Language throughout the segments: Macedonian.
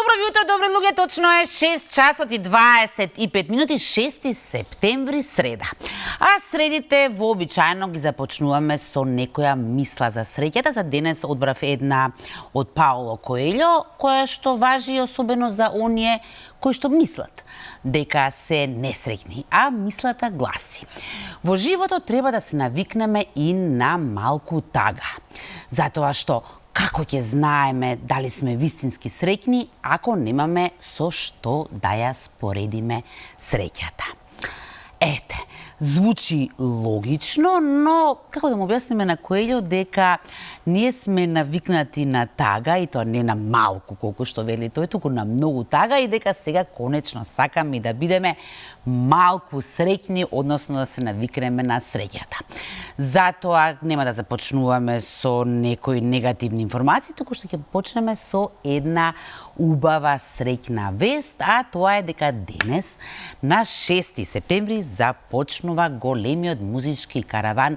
Добро јутро, добри луѓе, точно е 6 часот и 25 минути, 6 септември, среда. А средите вообичаено ги започнуваме со некоја мисла за среќата. За денес одбрав една од Пауло Коелјо, која што важи особено за оние кои што мислат дека се несреќни, а мислата гласи: во животот треба да се навикнеме и на малку тага. Затоа што како ќе знаеме дали сме вистински среќни ако немаме со што да ја споредиме среќата? Ете, звучи логично, но како да му објасниме на Коелјо дека ние сме навикнати на тага, и тоа не на малку, колку што вели тој, туку на многу тага, и дека сега конечно сакаме да бидеме малку среќни, односно да се навикнеме на среќата. Затоа нема да започнуваме со некои негативни информации, туку што ќе почнеме со една убава среќна вест, а тоа е дека денес, на 6 септември, започнува големиот музички караван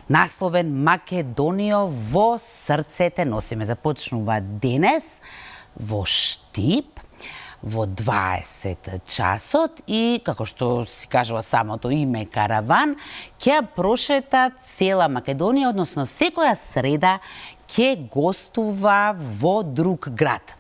насловен Македонијо во срцете носиме. Започнува денес во Штип во 20 часот и, како што си кажува самото име караван, ќе прошета цела Македонија, односно секоја среда ќе гостува во друг град.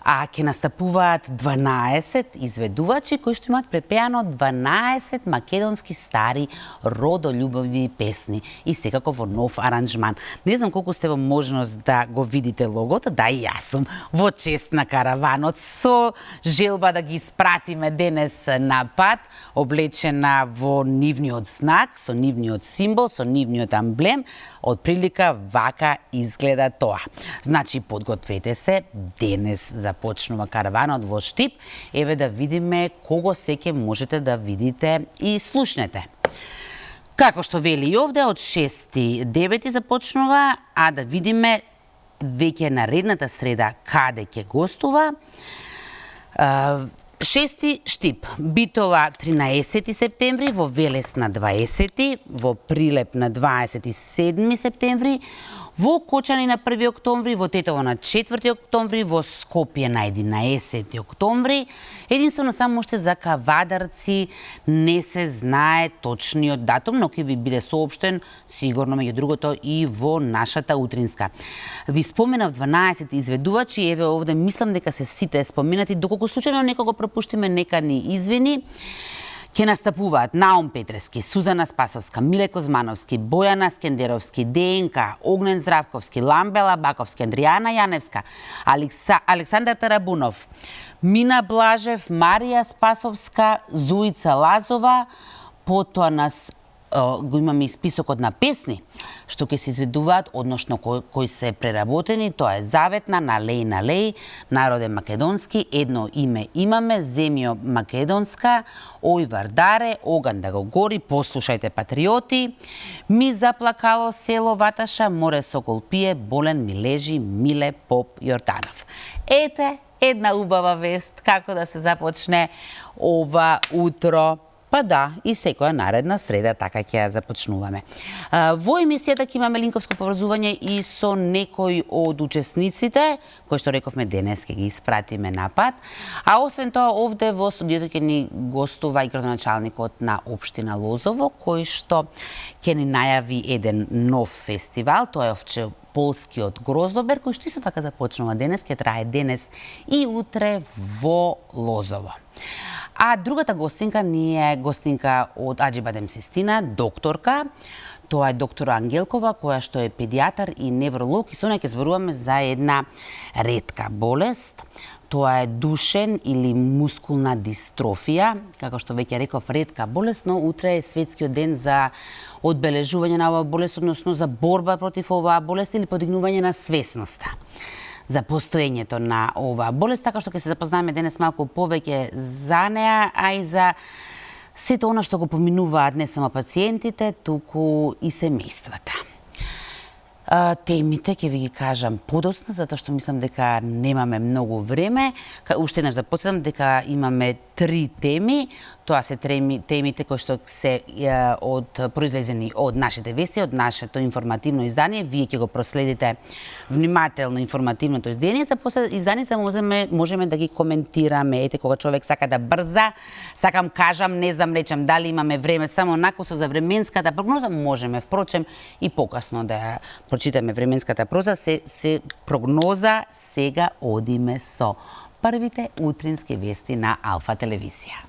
А ќе настапуваат 12 изведувачи кои што имаат препеано 12 македонски стари родолюбови песни и секако во нов аранжман. Не знам колку сте во можност да го видите логото, да и јас сум во чест на караванот со желба да ги испратиме денес на пат, облечена во нивниот знак, со нивниот символ, со нивниот амблем. Од прилика вака изгледа тоа. Значи, подгответе се, денес започнува караванот во Штип. Еве да видиме кого се ќе можете да видите и слушнете. Како што вели и овде, од 6-9 започнува, а да видиме веќе наредната среда каде ќе гостува. 6 Штип, Битола 13 септември, во Велес на 20, во Прилеп на 27 септември, во Кочани на 1 октомври, во Тетово на 4 октомври, во Скопје на 11 октомври. Единствено само уште за Кавадарци не се знае точниот датум, но ќе ви биде соопштен сигурно меѓу другото и во нашата утринска. Ви споменав 12 изведувачи, еве овде мислам дека се сите споменати, доколку случајно некого пропуштиме, нека ни извини. Ќе настапуваат Наум Петрески, Сузана Спасовска, Миле Козмановски, Бојана Скендеровски, ДНК, Огнен Здравковски, Ламбела Баковски, Андријана Јаневска, Александар Тарабунов, Мина Блажев, Марија Спасовска, Зуица Лазова. Потоа нас го имаме и списокот на песни што ќе се изведуваат, односно кои се преработени. Тоа е Заветна, Налеј, Народен македонски, Едно име имаме, Земјо македонска, Ој Вардаре, Оган да го гори, Послушајте патриоти, Ми заплакало село Ваташа, Море сокол пие, Болен ми лежи, Миле Поп Јорданов. Ете една убава вест како да се започне ова утро. Па да, и секоја наредна среда така ќе ја започнуваме. Во емисијата ќе имаме линковско поврзување и со некои од учесниците, кои што рековме денес ќе ги испратиме на пат. А освен тоа, овде во студиото ќе ни гостува и градоначалникот на општина Лозово, кој што ќе ни најави еден нов фестивал, тоа е Овчеполскиот гроздобер, кој што исто така започнува денес, ќе трае денес и утре во Лозово. А другата гостинка ни е гостинка од Аџибадем Систина, докторка. Тоа е доктор Ангелкова, која што е педијатар и невролог, и со неја ќе зборуваме за една ретка болест. Тоа е душен или мускулна дистрофија, како што веќе реков, ретка болест, но утре е светскиот ден за одбележување на оваа болест, односно за борба против оваа болест или подигнување на свесноста за постоењето на оваа болест, така што ќе се запознаеме денес малку повеќе за неа, а и за сето она што го поминуваат не само пациентите, туку и семејствата. Темите ќе ви ги кажам подоцна, затоа што мислам дека немаме многу време. Уште еднаш да потсетам дека имаме 3 теми. Тоа се темите кои што се произлезени од нашите вести, од нашето информативно издание. Вие ќе го проследите внимателно информативното издание, за после изданица можеме да ги коментираме. Ете, кога човек сака да брза, сакам кажам, не знам, речем, дали имаме време само накусо за временската прогноза, можеме, впрочем, и покасно да ја прочитаме временската прогноза. Сега одиме со првите утрински вести на Алфа телевизија.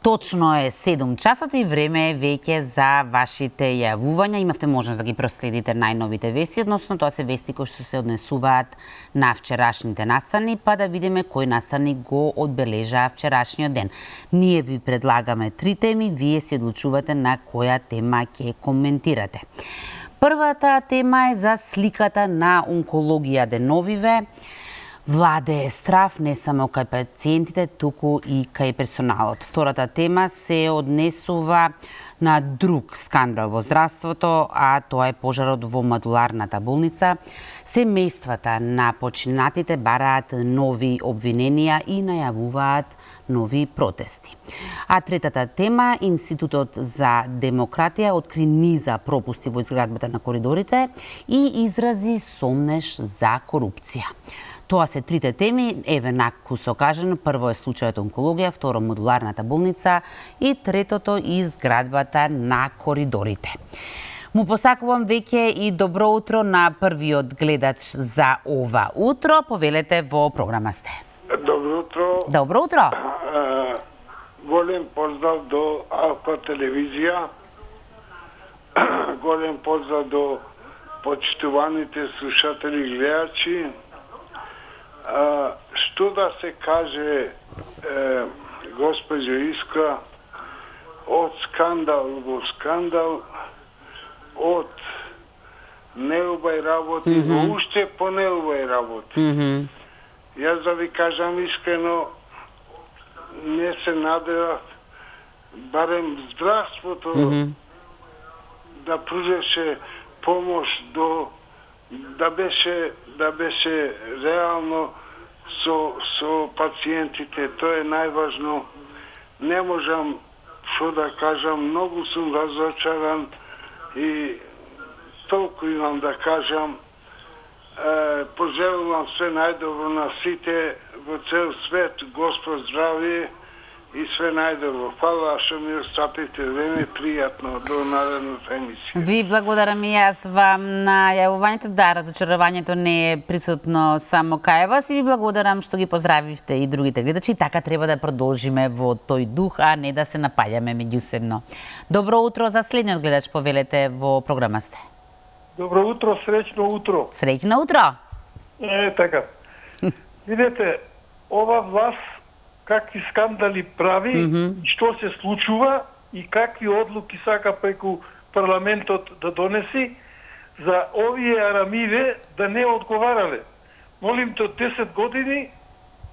Точно е 7 часот и време е веќе за вашите јавувања. Имавте можност да ги проследите најновите вести, односно тоа се вести кои што се однесуваат на вчерашните настани, па да видиме кој настани го одбележаа вчерашниот ден. Ние ви предлагаме 3 теми, вие се одлучувате на која тема ќе коментирате. Првата тема е за сликата на онкологија деновиве. Владее страв не само кај пациентите, туку и кај персоналот. Втората тема се однесува на друг скандал во здравството, а тоа е пожарот во модуларната болница. Семејствата на починатите бараат нови обвиненија и најавуваат нови протести. А третата тема, Институтот за демократија откри низа пропусти во изградбата на коридорите и изрази сомнеш за корупција. Тоа се трите теми, еве накусо кажано, прво е случајот онкологија, второ модуларната болница и третото изградбата на коридорите. Му посакувам веќе и добро утро на првиот гледач за ова утро. Повелете во програма сте. Добро утро. Добро утро. Голем поздрав до Алфа телевизија. Голем поздрав до почитуваните слушатели и гледачи. Што да се каже, госпоđo Искра, од скандал во скандал, од неубај работи до уште по неубај работи. Јас да ви кажам искрено, не се надевав барем здравството да пружеше помош до да беше реално со пациентите. Тоа е најважно. Не можам што да кажам, многу сум разочаран и толку имам да кажам. Пожелувам све најдобро на сите во цел свет, Господ здравие и све најдобро. Фала што ми остапите време, пријатно до наредната емисија. Ви благодарам и јас вам на јавувањето. Да, разочарувањето не е присутно само кај вас и ви благодарам што ги поздравивте и другите гледачи. Така треба да продолжиме во тој дух, а не да се напаѓаме меѓусебно. Добро утро за следниот гледач, повелете во програма сте. Добро утро, среќно утро. Среќно утро. Така. Видете, ова власт какви скандали прави, што се случува и какви одлуки сака преку парламентот да донеси, за овие арамиве да не одговарале. Молим те, 10 години,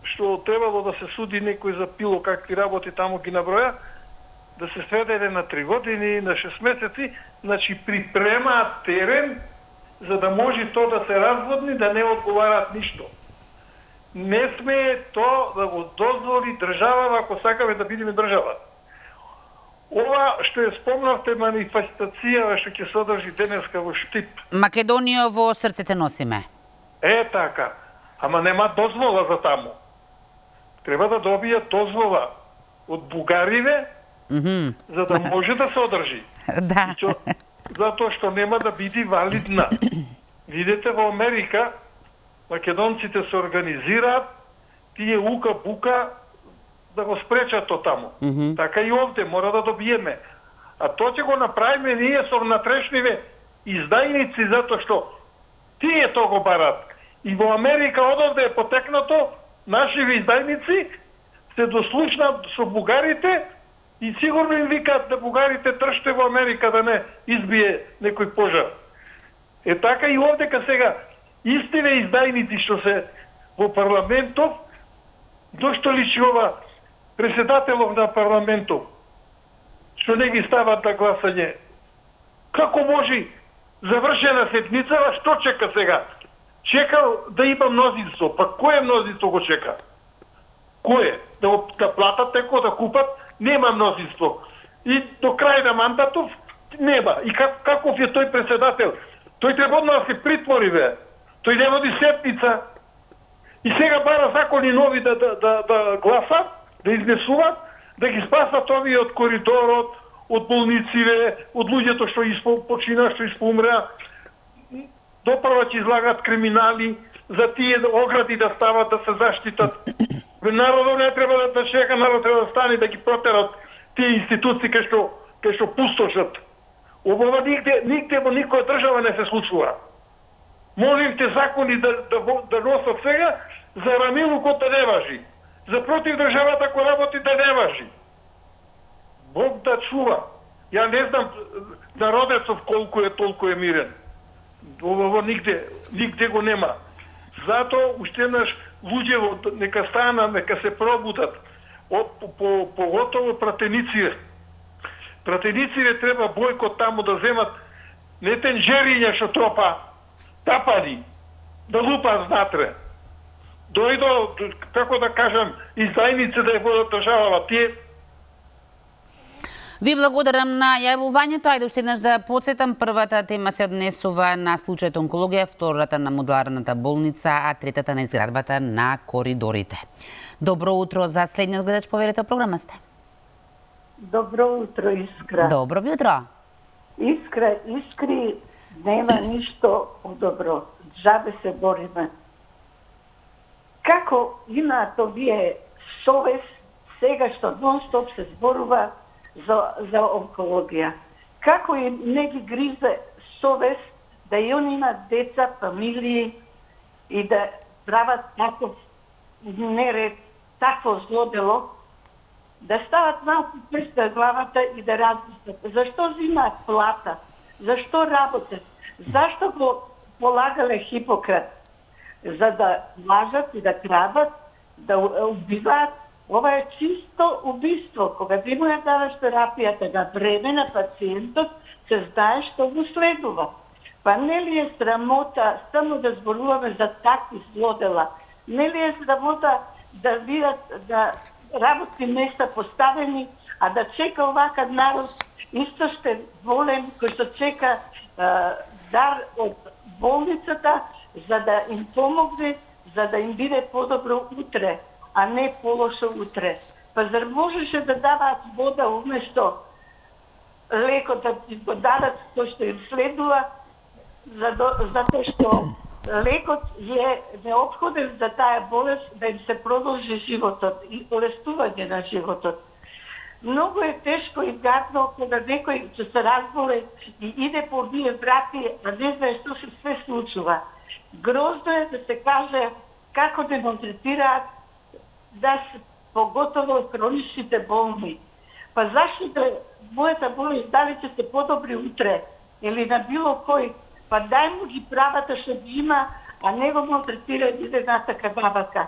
што требало да се суди некој за пило какви работи таму ги наброја, да се сведеле на 3 години, на 6 месеци, значи припремаат терен за да може тоа да се разводни, да не одговараат ништо. Не сме то да го дозволи држава ако сакаме да бидеме држава. Ова што ја спомнавте манифестацијава што ќе се одржи денеска во Штип. Македонија во срцете носиме. Така. Ама нема дозвола за таму. Треба да добијат дозвола од бугариве, за да може да се одржи. Да. Затоа што нема да биде валидна. Видете во Америка, македонците се организираат, тие ука-бука да го спречат то таму. Така и овде мора да добиеме. А тоа ќе го направиме ние со внатрешниве издајници, затоа што тие тоа го барат. И во Америка одовде е потекнато, нашиви издајници се дослушнат со бугарите и сигурно им викаат да бугарите трште во Америка да не избие некој пожар. Така и овдека сега истиве издајници што се во парламентов, дошто личи ова председателов на парламентов, што не ги стават на гласање Како може завршена седмицава, што чека сега? Чекал да има мнозинство. Па кое мнозинство го чека? Кое? Да платат неко, да купат? Нема мнозинство. И до крај на мандатов нема. И каков е тој председател? Тој треба да се притвори, бе. Тој не води седница. И сега бара закони нови да гласат, да изнесуват, да ги спасат овие од коридорот, од болниците, од луѓето што почина, што испоумреа. Допрва ќе излагат криминали, за тие огради да стават, да се заштитат. Народот не треба да чека, народ треба да стане да ги протерат тие институции кај што пустошат. Ова нигде во никоја држава не се случува. Можете закони да носат сега, за рамилукот да не важи. За против државата кој работи да не важи. Бог да чува. Ја не знам народецов колку е толку е мирен. Ова нигде го нема. Затоа уште еднаш луѓе нека станат, нека се пробудат. Поготово пратениците. Пратениците треба бојкот таму да земат не тенџериња што тапани, да лупат внатре. Дојдо, како да кажам, издајници да ја водат државава. Тие Ви благодарам на јавувањето. Ајде уште еднаш да подсетам, првата тема се однесува на случајот онкологија, втората на модуларната болница, а третата на изградбата на коридорите. Добро утро за следниот гледач, поверете програма сте. Добро утро, Искра. Добро утро. Искри нема ништо добро. Джабе се бориме. Како имаат овие совест сега што нон-стоп се зборува за онкологија? Како им не ги гризе совест да и они имат деца, фамилии и да прават таков неред, такво злодело, да стават малку прст на главата и да размислат. Зашто взимаат плата? Зашто работат? Зашто го полагале Хипократ? За да лажат и да крадат, да убиваат. Ова е чисто убиство. Кога ти му ја даваш терапијата на време на пациентот, се знае што го следува. Па не ли е срамота само да зборуваме за такви злодела? Не ли е срамота да видат да работни места поставени, а да чека овака народ истоштен, волен, кој што чека дар од болницата, за да им помогне, за да им биде подобро утре, а не полошо утре. Па зар можеше да даваат вода уместо лекот да го дадат тој што им следува, затоа што лекот е неопходен за таа болест да им се продолжи животот и олестување на животот. Многу е тешко и гадно кога некој ќе се разболе и иде по овие врати, а не знае што се све случува. Грозно е да се каже како да го третираат, да се поготово хроничните болни. Па зашто да мојата болест дали ќе се подобри утре или на било кој, па дај му ги правата што ги има, а не го малтретира едната кабабака.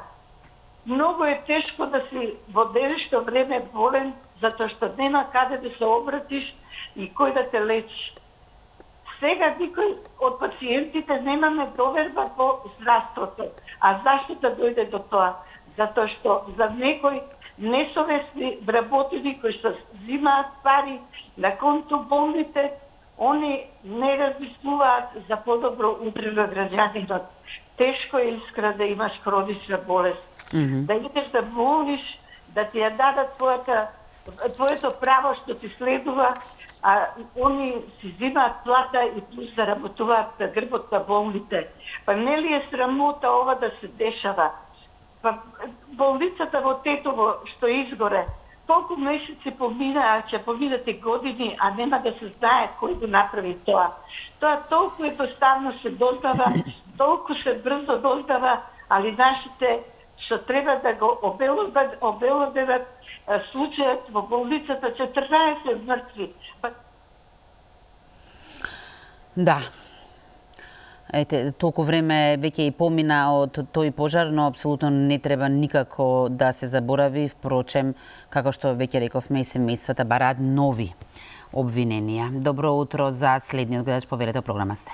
Многу е тешко да си во денешно време болен, затоа што нема каде да се обратиш и кој да те лечи. Сега никој од пациентите немаме доверба во здравството. А зашто да дојде до тоа? Затоа што за некои несовесни вработени кои што взимаат пари на конто болните, они не размислуваат за подобро утре на граѓанинот. Тешко е, Искра, да имаш хронична болест. Да идеш да молиш, да ти ја дадат твоето право што ти следува, а они си взимаат плата и плюс заработуваат на грбот на болните. Па не ли е срамота ова да се дешава? Па болницата во Тетово што изгоре, толку месеци поминаа, ќе поминат и години, а нема да се знае кој го направи тоа. Тоа толку едноставно се дознава, толку се брзо дознава, али нашите што треба да го обелоденат случајот во болницата 14 мртви. Да. Ете, толку време веќе и помина од тој пожар, но апсолутно не треба никако да се заборави. Впрочем, како што веќе рековме, и семејствата бараат нови обвиненија. Добро утро за следниот гледач, повелете програма сте.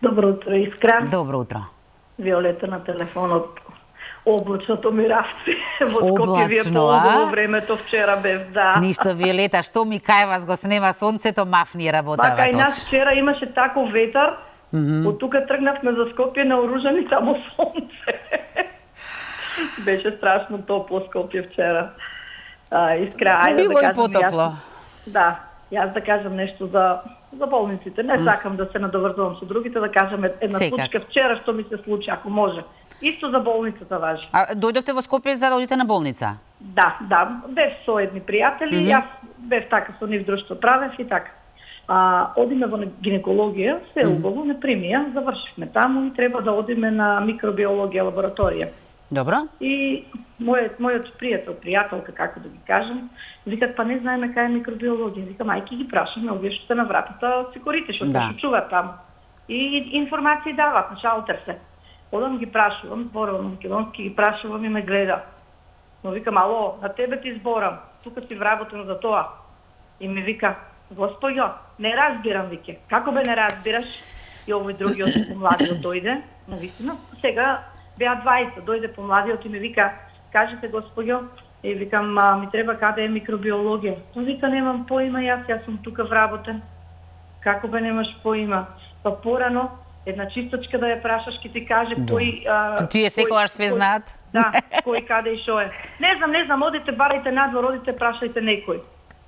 Добро утро, Искра. Добро утро. Виолета на телефонот. Облачното Миравци. Во Скопје ви е Облачно, поубаво времето, вчера бев, да. Ништо, Виолета, што ми кај вас го снема сонцето, мафни работава Така и точно. нас вчера имаше таков ветар, од тука тргнавме за Скопје наоружани само сонце. Беше страшно топло Скопје вчера. Искра, ајде Било да и кажам потопло. јас. Да, јас да кажам нешто за болниците. Не сакам да се надоврзувам со другите, да кажам една Секак. случка вчера што ми се случи, ако може. Исто за болницата важи. А дојдовте во Скопје за да одите на болница? Да, бев со едни пријатели, јас бев така со нив друштво правев и така. Одиме во гинекологија, се убаво, не примија, завршивме таму и треба да одиме на микробиологија лабораторија. Добро. И мојот пријателка, како да ги кажам, викат, па не знаеме кај е микробиологија. Викам, ајки ги прашаме, овие што се на вратата сикурите, што се чуваат таму. И информации дават, на шалтер се. Одам ги прашувам, зборувам македонски, ги прашувам и ме гледа. Но викам, ало, на тебе ти зборам, тука си вработен за тоа. И ми вика, господјо, не разбирам, вике. Како бе не разбираш? И овој другиот помладиот дојде, но вистина, сега беа 20, дојде помладиот и ми вика, кажете господјо, и викам, ми треба каде е микробиологија. Но вика, немам поима, јас сум тука вработен. Како бе немаш поима? Па порано, една чистачка да ја прашаш, ке ти каже кој... Тие секогаш све знаат. Да, кој каде и шо е. Не знам, одите, барајте надвор, одите, прашајте некој.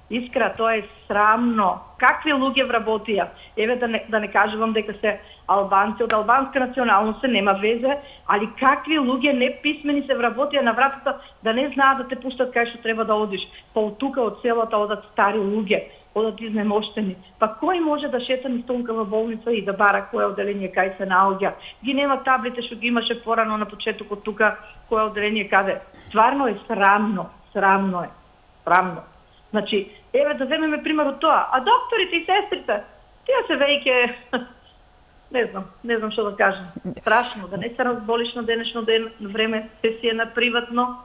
Искра, тоа е срамно. Какви луѓе вработија? Еве да не кажувам дека се албанци, од албанска националност се нема везе, али какви луѓе неписмени се вработија на вратата да не знаат да те пуштат кај што треба да одиш. Па од тука од селата одат стари луѓе, одат изнемоштени. Па кој може да шета низ тонкава болница и да бара кое одделение кај се наоѓа? Ги нема таблите што ги имаше порано на почетокот тука, кое одделение каде. Стварно е срамно е. Значи, еве да земеме пример од тоа. А докторите и сестрите, тие се веќе не знам што да кажам. Страшно, да не се разболиш на денешно време, се си е на приватно,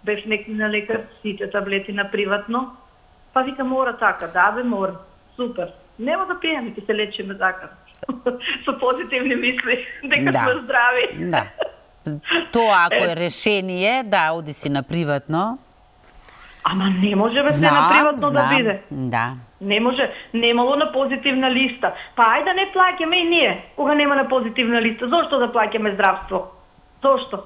бев некој на лекар, сите таблети на приватно. Па вика, мора така, да бе, мора. Супер. Нема да пиеме, ќе се лечиме така. Со позитивни мисли, дека сме здрави. Да. Тоа ако е решение, да, оди си на приватно. Ама не може бе се на приватно да биде. Да. Не може, немало на позитивна листа. Па ајде да не плаќаме и ние, кога нема на позитивна листа. Зошто да плаќаме здравство? Зошто?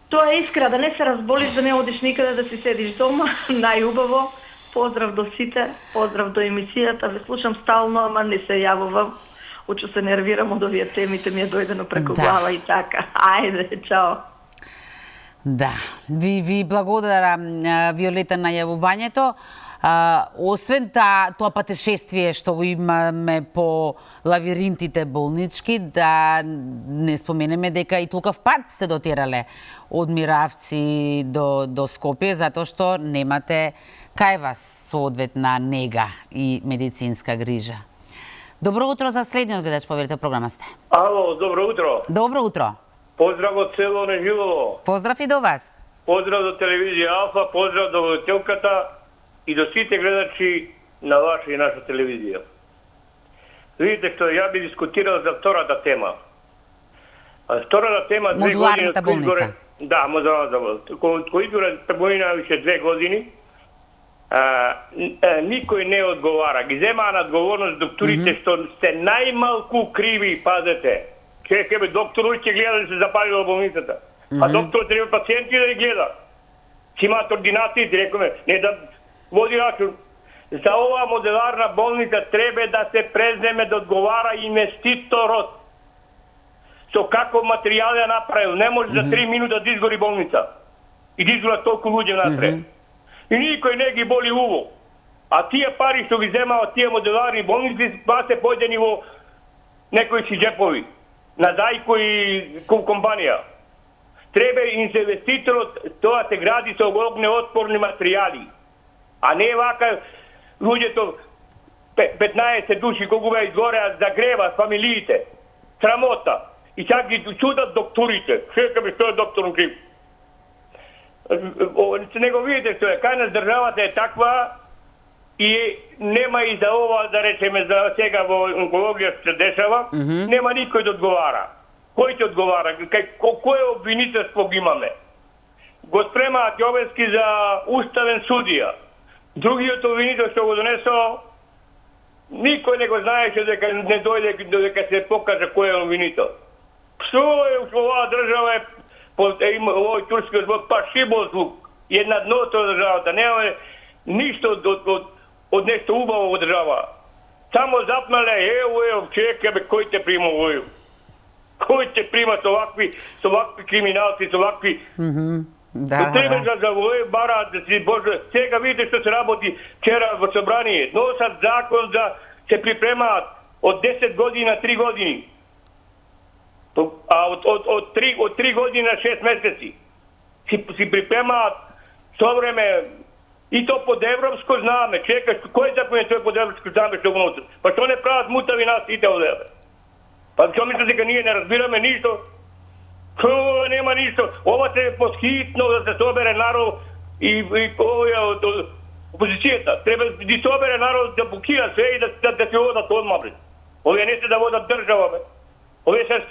Тоа е искра, да не се разболиш, да не одиш никаде, да си седиш дома, најубаво. Поздрав до сите, поздрав до емисијата, ве слушам стално, ама не се јавувам. Очу се нервирам од овие темите, ми е дојдено преку глава и така. Ајде, чао. Да, ви благодарам, Виолета, на јавувањето. Освен тоа патешествие што го имаме по лавиринтите болнички, да не споменеме дека и толков пат сте дотерале од Миравци до Скопје, затоа што немате кај вас соодветна нега и медицинска грижа. Добро утро за следниот гледач, повелете програма сте. Ало, добро утро. Добро утро. Поздрав од село Неживово. Поздрав и до вас. Поздрав до телевизија Алфа, поздрав до водителката и до сите гледачи на ваша и наша телевизија. Видите што ја би дискутирал за втората тема. Втората тема, 2 години... Модуларната болница. Да, модуларната болница. Кој изгора премина више 2 години, никој не одговара. Ги земаа на одговорност докторите што сте најмалку криви, пазете. Кебе докторот ќе гледа да се запалила болницата. А докторот треба пациенти да ги гледа. Си имаат ординации, рекоме, не да води рачун. За оваа моделарна болница треба да се преземе да одговара инвеститорот. Со каков материјал ја направил, не може за 3 минути да изгори болница. И да изгорат толку луѓе напред. И никој не ги боли уво. А тие пари што ги земаат тие моделарни болници, па се појдени во некои си джепови. На зајко и компанија. Треба инвеститорот тоа се гради со огнеотпорни материјали. А не вака луѓето 15 души колку беа изгореа загреваат фамилиите. Срамота. И сега ги чудат докторите. Шека би што е доктором крив. Не го видите што е. Кај нас државата е таква и нема и за ова, да речеме, за сега во онкологија што се дешава, нема никој да одговара. Кој ќе одговара? Кој обвинителство ги имаме? Го спремаат Јовески за уставен судија. Другиот обвинител што го донесо, никој не го знаеше дека не дојде дека се покаже кој е обвинител. Што е оваа држава овој турски збор па шибозвук. Една дното од државата, нема ништо од нешто убаво во држава. Само запнале, чека бе, кој те прима овој? Кој те прима со вакви криминалци, со вакви... Да. За овој бара да си Боже, сега видите што се работи вчера во собрание. Носат закон за се припремаат од 10 години на 3 години. А од 3 години на 6 месеци. Си припремаат со време и то под европско знаме. Чекаш, кој закон е тој под европско знаме што го носат? Па што не прават мутави нас сите овде? Па што мислите дека ние не разбираме ништо? Нема ништо. Ова се посхитно да се собере народ и овој од опозицијата. Треба да собере народ да блокира све и да се одат одма. Овие не се да водат држава, бе. Овие се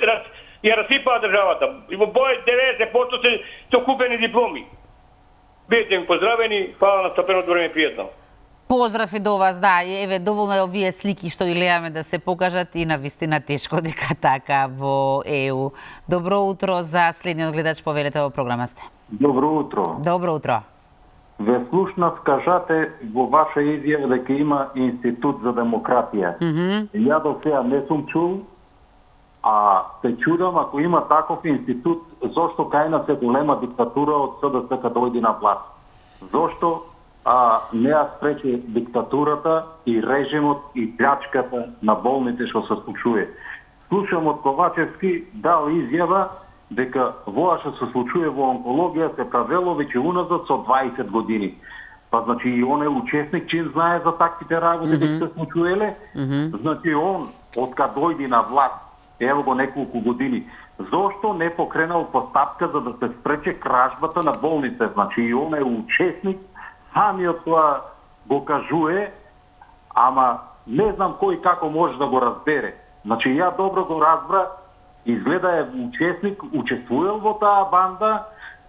ја расипаат државата. И во бој 90% се купени дипломи. Бидете ми поздравени, фала на стапеното време, пријатно. Поздрав и до вас, да, еве доволно е овие слики што ги гледаме да се покажат и навистина тешко дека така во ЕУ. Добро утро за следниот гледач, повелете во програма сте. Добро утро. Добро утро. Ве слушнав, кажате во ваша изјава дека има институт за демократија. Ја до сега не сум чул, а се чудам ако има таков институт, зошто кај нас е голема диктатура од СДС кога дојде на власт? Зошто не ја спречи диктатурата и режимот и плячката на болните што се случува? Слушам од Ковачевски дал изјава дека воа што се случува во онкологија се правело веќе уназад со 20 години. Па значи и он е учесник, че знае за таквите работи дека се случувале. Значи он, од кога дојде на власт, ево го неколку години, зошто не покренал постапка за да се спрече кражбата на болнице? Значи и он е учесник, самиот тоа го кажуе, ама не знам кој како може да го разбере. Значи ја добро го разбра, изгледа е учесник, учествувал во таа банда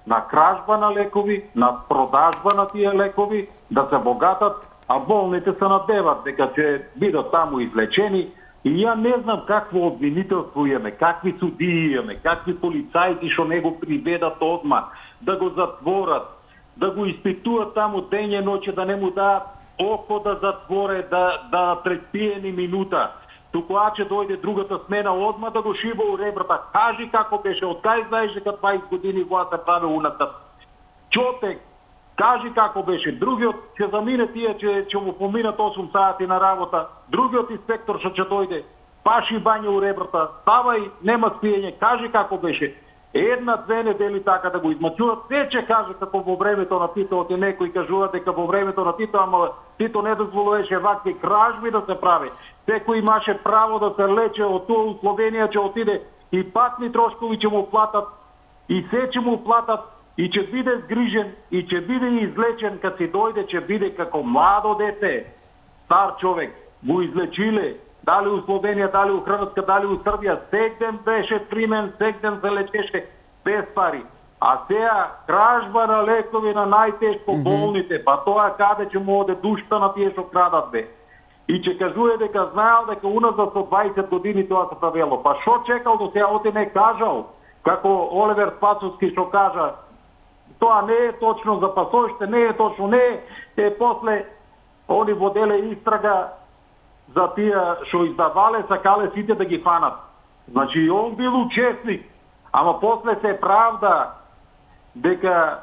на кражба на лекови, на продажба на тие лекови, да се богатат, а болните се надеват дека ќе бидат таму излечени. И ја не знам какво обвинителство имаме, какви судии имаме, какви полицајци што не го приведат одма, да го затворат, да го испитуваат таму дење ноќе, да не му даат око да затворе, да предпие ни минута. Туку че дојде другата смена одма да го шиба у ребрата. Кажи како беше, од кај знаеш дека 20 години власт се прави унатат. Чотек, кажи како беше. Другиот ќе замине тие, ќе му поминат 8 сати на работа. Другиот инспектор што ќе дојде, паши бања у ребрата, ставај, нема спиење, кажи како беше. 1-2 недели така да го измачуват, се ќе каже како во времето на Тито, оти некои кажуваат дека во времето на Тито, ама Тито не дозволуваше вакви кражби да се прави. Секој имаше право да се лече од тоа у Словенија, ќе отиде и патни трошкови ќе му платат, и се ќе му платат, и ќе биде згрижен, и ќе биде излечен, кад си дојде, ќе биде како младо дете, стар човек, го излечиле, дали у Словенија, дали у Хрватска, дали у Србија, сегден беше примен, сегден се лечеше без пари. А сега кражба на лекови на најтешко болните, па тоа каде ќе му оде душта на тие што крадат бе. И ќе кажува дека знаел дека уназад со 20 години тоа се правело. Па шо чекал до сега, оти не кажал, како Оливер Спасовски што кажа, тоа не е точно за пасошите, не е точно, не е после они воделе истрага за тие што издавале, сакале сите да ги фанат. Значи он бил учесник, ама после се правда дека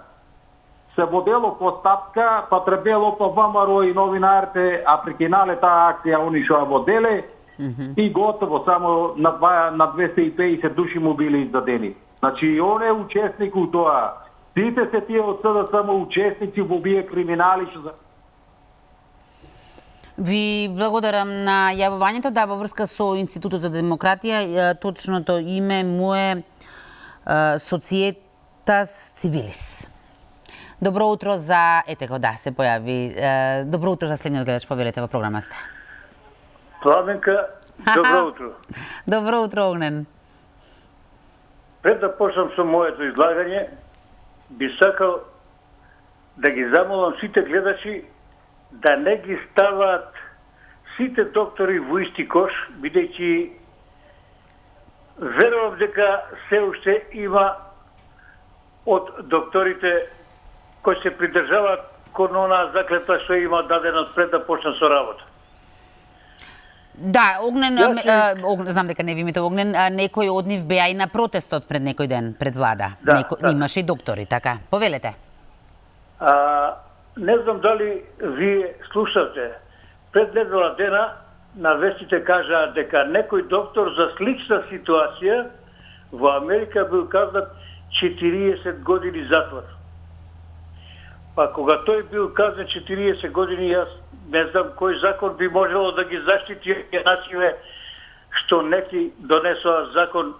се водело постапка, па требело па ВМРО и новинарите, а прекинале таа акција они што ја воделе, и готово, само на 250 души му били издадени. Значи он е учесник у тоа. Сите се тие од СДС само учесници во овие криминали што за... Ви благодарам на јавувањето. Да, во врска со Институтот за демократија, точното име му е Societas Civilis. Добро утро за... Ете го, да, се појави. Добро утро за следниот гледач, повелете, во програма сте. Пламенка, добро утро. Добро утро, Огнен. Пред да почнам со моето излагање, би сакал да ги замолам сите гледачи да не ги ставаат сите доктори во исти кош, бидејќи верувам дека се уште има од докторите кои се придржаваат кон онаа заклетва што има дадена пред да почнат со работа. Да, Огнен, знам дека не ви имате Огнен, некој од нив беа и на протестот пред некој ден, пред влада. Да. Имаше и доктори, така. Повелете. Не знам дали вие слушате. Пред недела дена на вестите кажаа дека некој доктор за слична ситуација во Америка бил казнат 40 години затвор. Па кога тој бил казнат 40 години, јас не знам кој закон би можело да ги заштити начиве што неки донесоа закон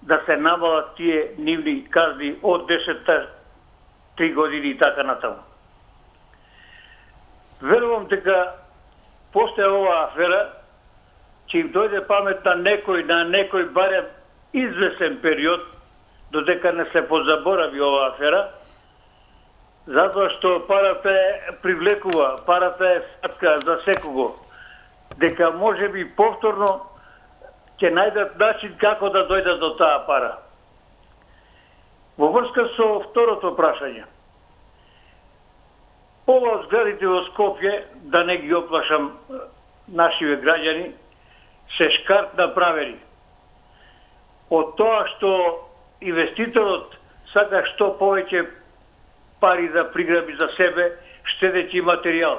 да се намалат тие нивни казни од 10 3 години и така натаму. Верувам дека после оваа афера ќе им дојде памет на некој барем извесен период, додека не се позаборави оваа афера, затоа што парата привлекува, парата е сатка за секого, дека може би повторно ќе најдат начин како да дојдат до таа пара. Во врска со второто прашање, ова од зградите во Скопје, да не ги оплашам нашиве граѓани, се шкарт направени. Од тоа што инвеститорот сака што повеќе пари да приграби за себе, штедејќи материјал.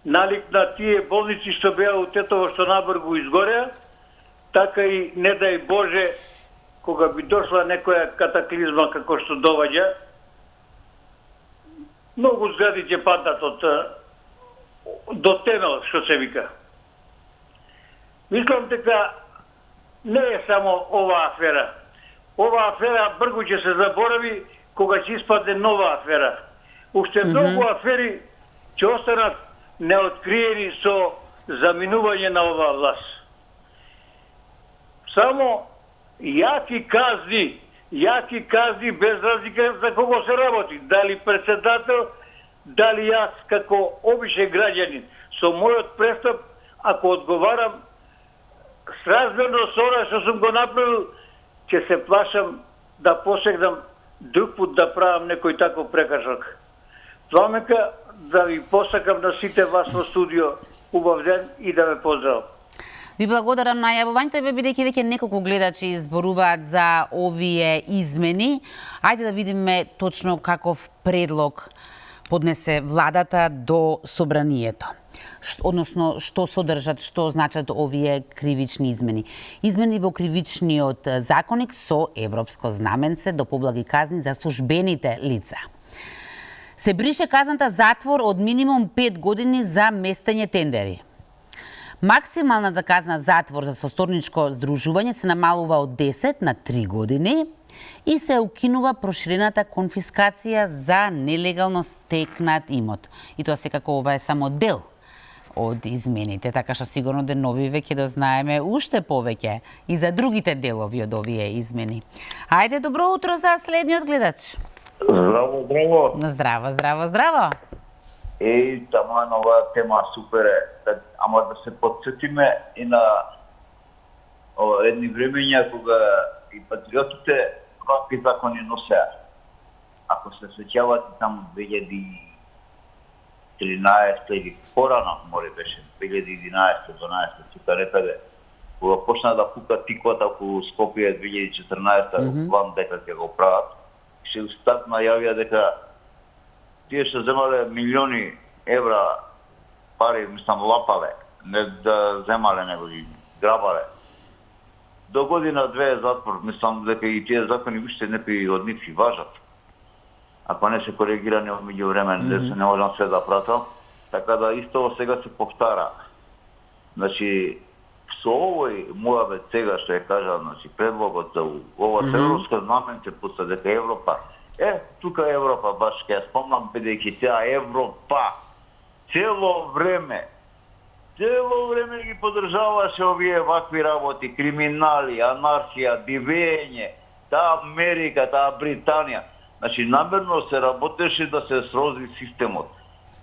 Налик на тие болници што беа у Тетово што набргу изгореа, така и не дај Боже, кога би дошла некоја катаклизма како што доваѓа, многу згради ќе паднат до темел, што се вика. Мислам дека не е само оваа афера. Оваа афера бргу ќе се заборави кога ќе испадне нова афера. Уште многу афери ќе останат неоткриени со заминување на оваа власт. Само јаки казни без разлика за кого се работи. Дали председател, дали јас како обичен граѓанин. Со мојот престап, ако одговарам сразмерно со она што сум го направил, ќе се плашам да посегнам друг пут да правам некој таков прекршок. Пламенка, да ви посакам на сите вас во студио убав ден и да ме поздравам. Ви благодарам на јавувањето, бидејќи веќе неколку гледачи зборуваат за овие измени. Ајде да видиме точно каков предлог поднесе владата до собранието. Односно, што содржат, што значат овие кривични измени. Измени во кривичниот законник со европско знаменце до поблаги казни за службените лица. Се брише казната затвор од минимум 5 години за местење тендери. Максималната казна затвор за состорничко здружување се намалува од 10 на 3 години и се укинува проширената конфискација за нелегално стекнат имот. И тоа секако ова е само дел од измените, така што сигурно деновиве ќе дознаеме уште повеќе и за другите делови од овие измени. Ајде, добро утро за следниот гледач. Здраво, здраво. Здраво, здраво, здраво. Тама нова тема супер е, ама да се подсетиме и на едни времења кога и патриотите вакви закони носеа. Ако се сеќавате таму 2013 или порано, море беше 2011-12, тука некаде, кога почна да пука тиквата околу Скопје 2014, план дека ќе го прават, се устат најавија дека тие што земале милиони евра пари, мислам, лапале, не да земале, него ги грабале. До година-две затвор, мислам дека и тие закони уште некои од нив и важат. Ако не се коригирани од меѓувреме, не можам се да пратам. Така да исто сега се повтара. Значи, со овој муабет сега што ја кажа, значи, предлогот за ова европска знаменце пуста дека Европа тука Европа, баш ке ја спомнам, бидејќи таа Европа цело време ги поддржаваше овие вакви работи, криминали, анархија, дивење, таа Америка, таа Британија. Значи, намерно се работеше да се срози системот.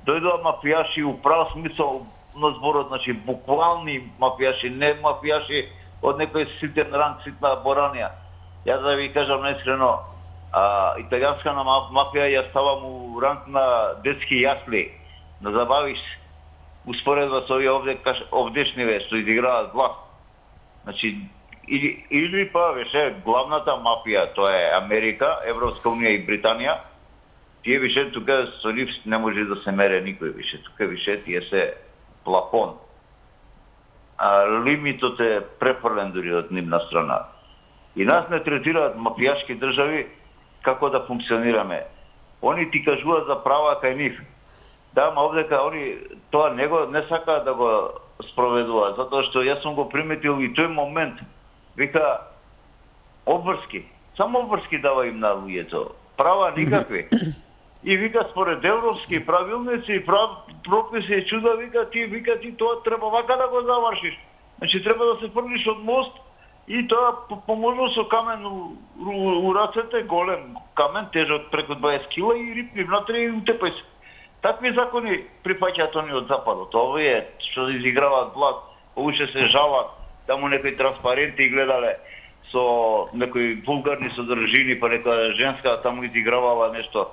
Дојдоа мафијаши у прав смисол на зборот, значи, буквални мафијаши, не мафијаши од некој ситен ранг, ситна боранија. Јас да ви кажам наискрено, италијанска мафија ја ставам у ранг на детски јасли. Да забавиш успоредба со овие овдешниве што изиграат власт. Значи, или па веше главната мафија, тоа е Америка, Европска унија и Британија. Тие више тука со нив не може да се мере никој више. Тука више тие се плафон. Лимитот е префрлен дури од нивна страна. И нас не третираат мафијашки држави како да функционираме. Они ти кажуваат за права кај нив. Да, ма овдека они тоа не сакаат да го спроведуваат, затоа што јас сум го приметил и тој момент. Вика, обврски, само обврски дава им на луѓето, права никакви. И вика, според европски правилници и прописи и чуда, вика ти тоа треба вака да го завршиш. Значи, треба да се фрлиш од мост и тоа поможно со камен у рацете, голем камен, тежок преку 20 кила и рипни внатре и утепај се. Такви закони прифаќаат они од западот. Овие што изиграваат власт, уште се жалат, таму некои транспаренти гледале со некои вулгарни содржини, па нека женска таму изигравала нешто.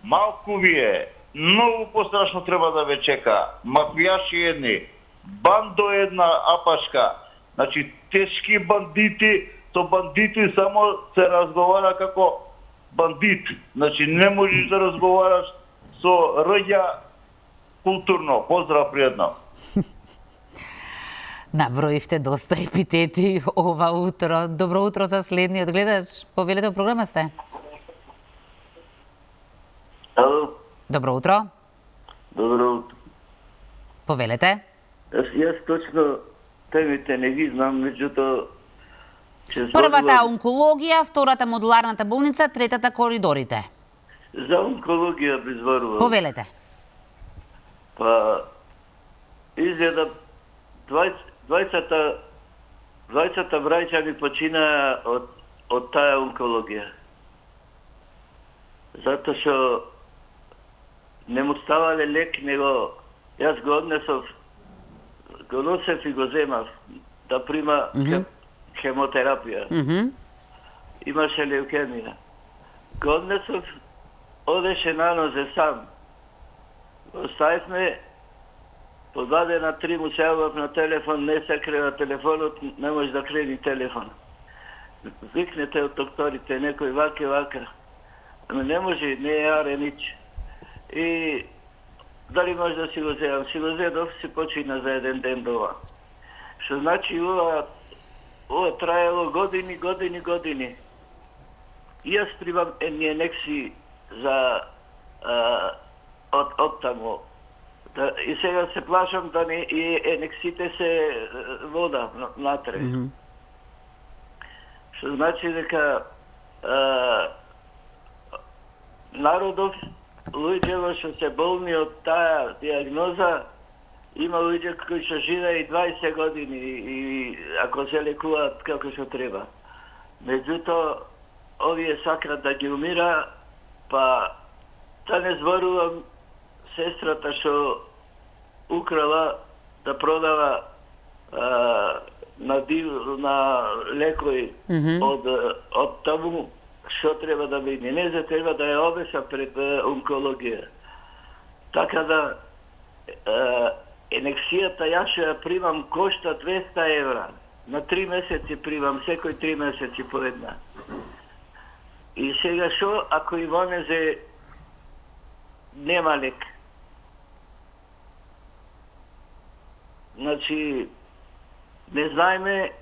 Малку вие, многу пострашно треба да ве чека. Мафијаши едни, бандо една апашка, значи тешки бандити, то бандити само се разговара како бандит. Значи не можеш да разговараш со рѓа културно. Поздрав пријатно. Наброивте доста епитети ова утро. Добро утро за следниот гледач. Повелете, програма сте. Ало. Добро утро. Добро утро. Повелете. Јас точно темите не ги знам, меѓутоа првата онкологија, втората модуларната болница, третата коридорите. За онкологија би зборувал. Повелете. Па изгледа двајцата брајчани починаа од таа онкологија. Затоа што не му ставале лек, него јас го носев и го земав да прима хемотерапија. Имаше леукемија. Го однесов, одеше на нозе сам. Оставивме, по 2 на 3 му се јавав на телефон, не се крена телефонот, не може да крени телефон. Викнете од докторите, некој вака. Не може, не јаре нич. И дали може да си го земам? Си го зедов, си почина за еден ден до ова. Што значи ова траело години. И јас примам енекси за од таму. И сега се плашам да не енексите се вода натре. Што значи дека народов, луѓето што се болни од таа диагноза, има луѓе кои што живеа и 20 години и ако се лекуваат како што треба. Меѓутоа, овие сакаат да ги умира, па да не зборувам сестрата што украла да продава на лекои од таму што треба да биде. Не треба да ја обеса пред онкологија. Така да енексијата јас што ја примам кошта 200 евра. На 3 месеци примам, секој 3 месеци по една. И сега што ако Иванезе нема лек? Значи, не знаеме,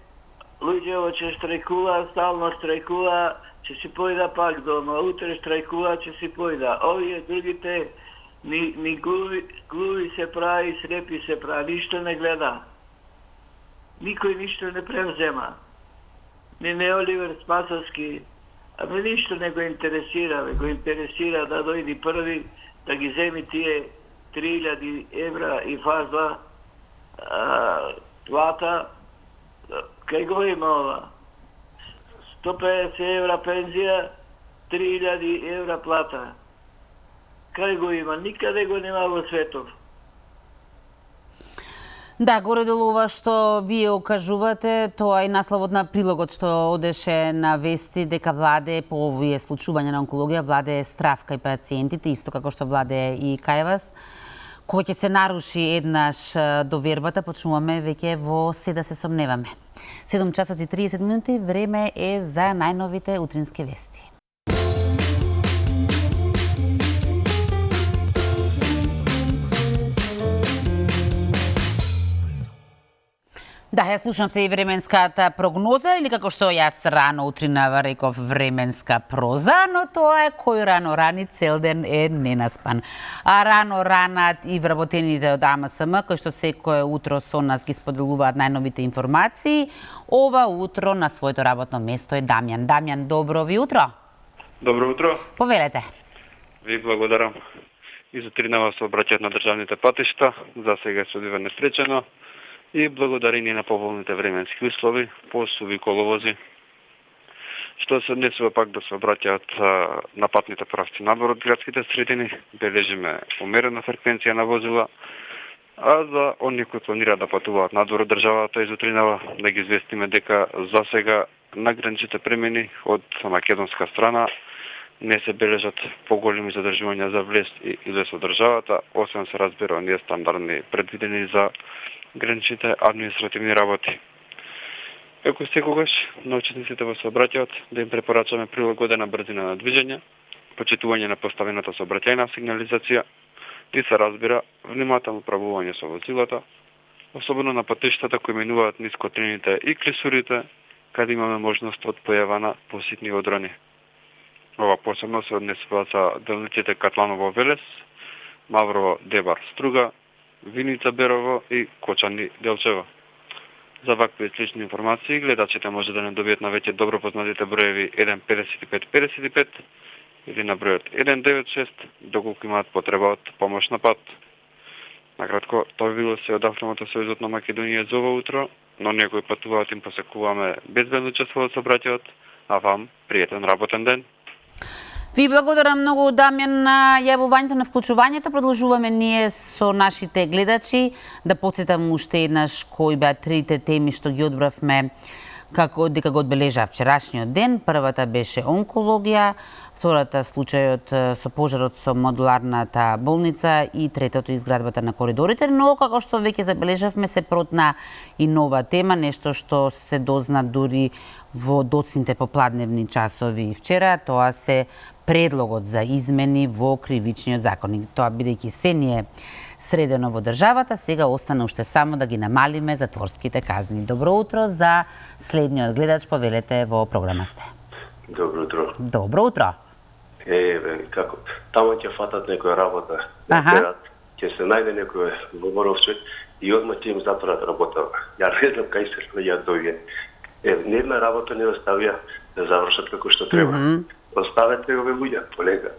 луѓето ќе штрајкува, стално штрајкува, ќе си појда пак дома, утре штрајкува, ќе си појда. Овие другите ни глуви се прави, слепи се прави, ништо не гледа. Никој ништо не превзема. Ни Оливер Спасовски, А ме ништо не го интересира, го интересира да дојди први, да ги земи тие 3000 евра и фаза плата. Кај го има ова? 150 евра пензија, 3000 евра плата. Кај го има? Никаде го нема во светов. Да, горе-долу ова што вие окажувате, тоа е насловот на прилогот што одеше на вести дека владе по овие случувања на онкологија, владе е страв кај пациентите, исто како што владе и кај вас. Кога ќе се наруши еднаш довербата, почнуваме веќе во се да се сомневаме. 7 часот и 30 минути, време е за најновите утрински вести. Да, ја слушам се и временската прогноза, или како што јас рано утринава реков временска проза, но тоа е кој рано рани цел ден е ненаспан. А рано ранат и вработените од АМСМ, кои што секое утро со нас ги споделуваат најновите информации, ова утро на своето работно место е Дамјан. Дамјан, добро ви утро. Добро утро. Повелете. Ви благодарам. И за тринава се обраќаат на државните патишта, за сега е судива непречено. И благодарение на поволните временски услови, посуви коловози, што се однесува пак да се обраќаат на патните правци надвор од градските средини, бележиме умерена фреквенција на возила, а за оние кои планираат да патуваат надвор од државата изутринава, да ги известиме дека за сега на граничните премини од македонска страна не се бележат поголеми задржувања за влез и излез од државата, освен се разбира оние стандардни предвидени за граничните административни работи. Како секогаш, на учесниците во сообраќајот да им препорачаме прилагодена брзина на движење, почитување на поставената сообраќајна сигнализација и се разбира внимателно правување со возилата, особено на патиштата кои минуваат нискотрените и клисурите, каде имаме можност од појава на поситни одрони. Ова посебно се однесува за делниците Катланово Велес, Маврово Дебар Струга, Виница Берово и Кочани Делчево. За вакви слични информации гледачите може да не добијат на веќе добро познатите броеви 15555 или на бројот 196 доколку имаат потреба од помош на пат. Накратко, тоа било се од Автомотосојузот на Македонија за ова утро, но некои патуваат им посекуваме безбедно учествуваат со браќаот, а вам пријатен работен ден. Ви благодарам многу, Дамјан, на јавувањето, на вклучувањето. Продолжуваме ние со нашите гледачи. Да потсетам уште еднаш кои беа трите теми што ги одбравме дека го одбележа вчерашниот ден. Првата беше онкологија, втората случајот со пожарот со модуларната болница и третото изградбата на коридорите, но како што веќе забележавме се протна и нова тема, нешто што се дозна дури во доцните попладневни часови вчера, тоа се предлогот за измени во кривичниот законник. Тоа бидејќи се ни е средено во државата, сега остана уште само да ги намалиме затворските казни. Добро утро за следниот гледач, повелете во програма сте. Добро утро. Добро утро. Како? Тамо ќе фатат некоја работа, ќе се најде некој во Боровче и одма ќе им затворат работа. Ја не знам кај се ја дојде. Не една работа не оставија да завршат како што треба. Оставете овие луѓе, полека.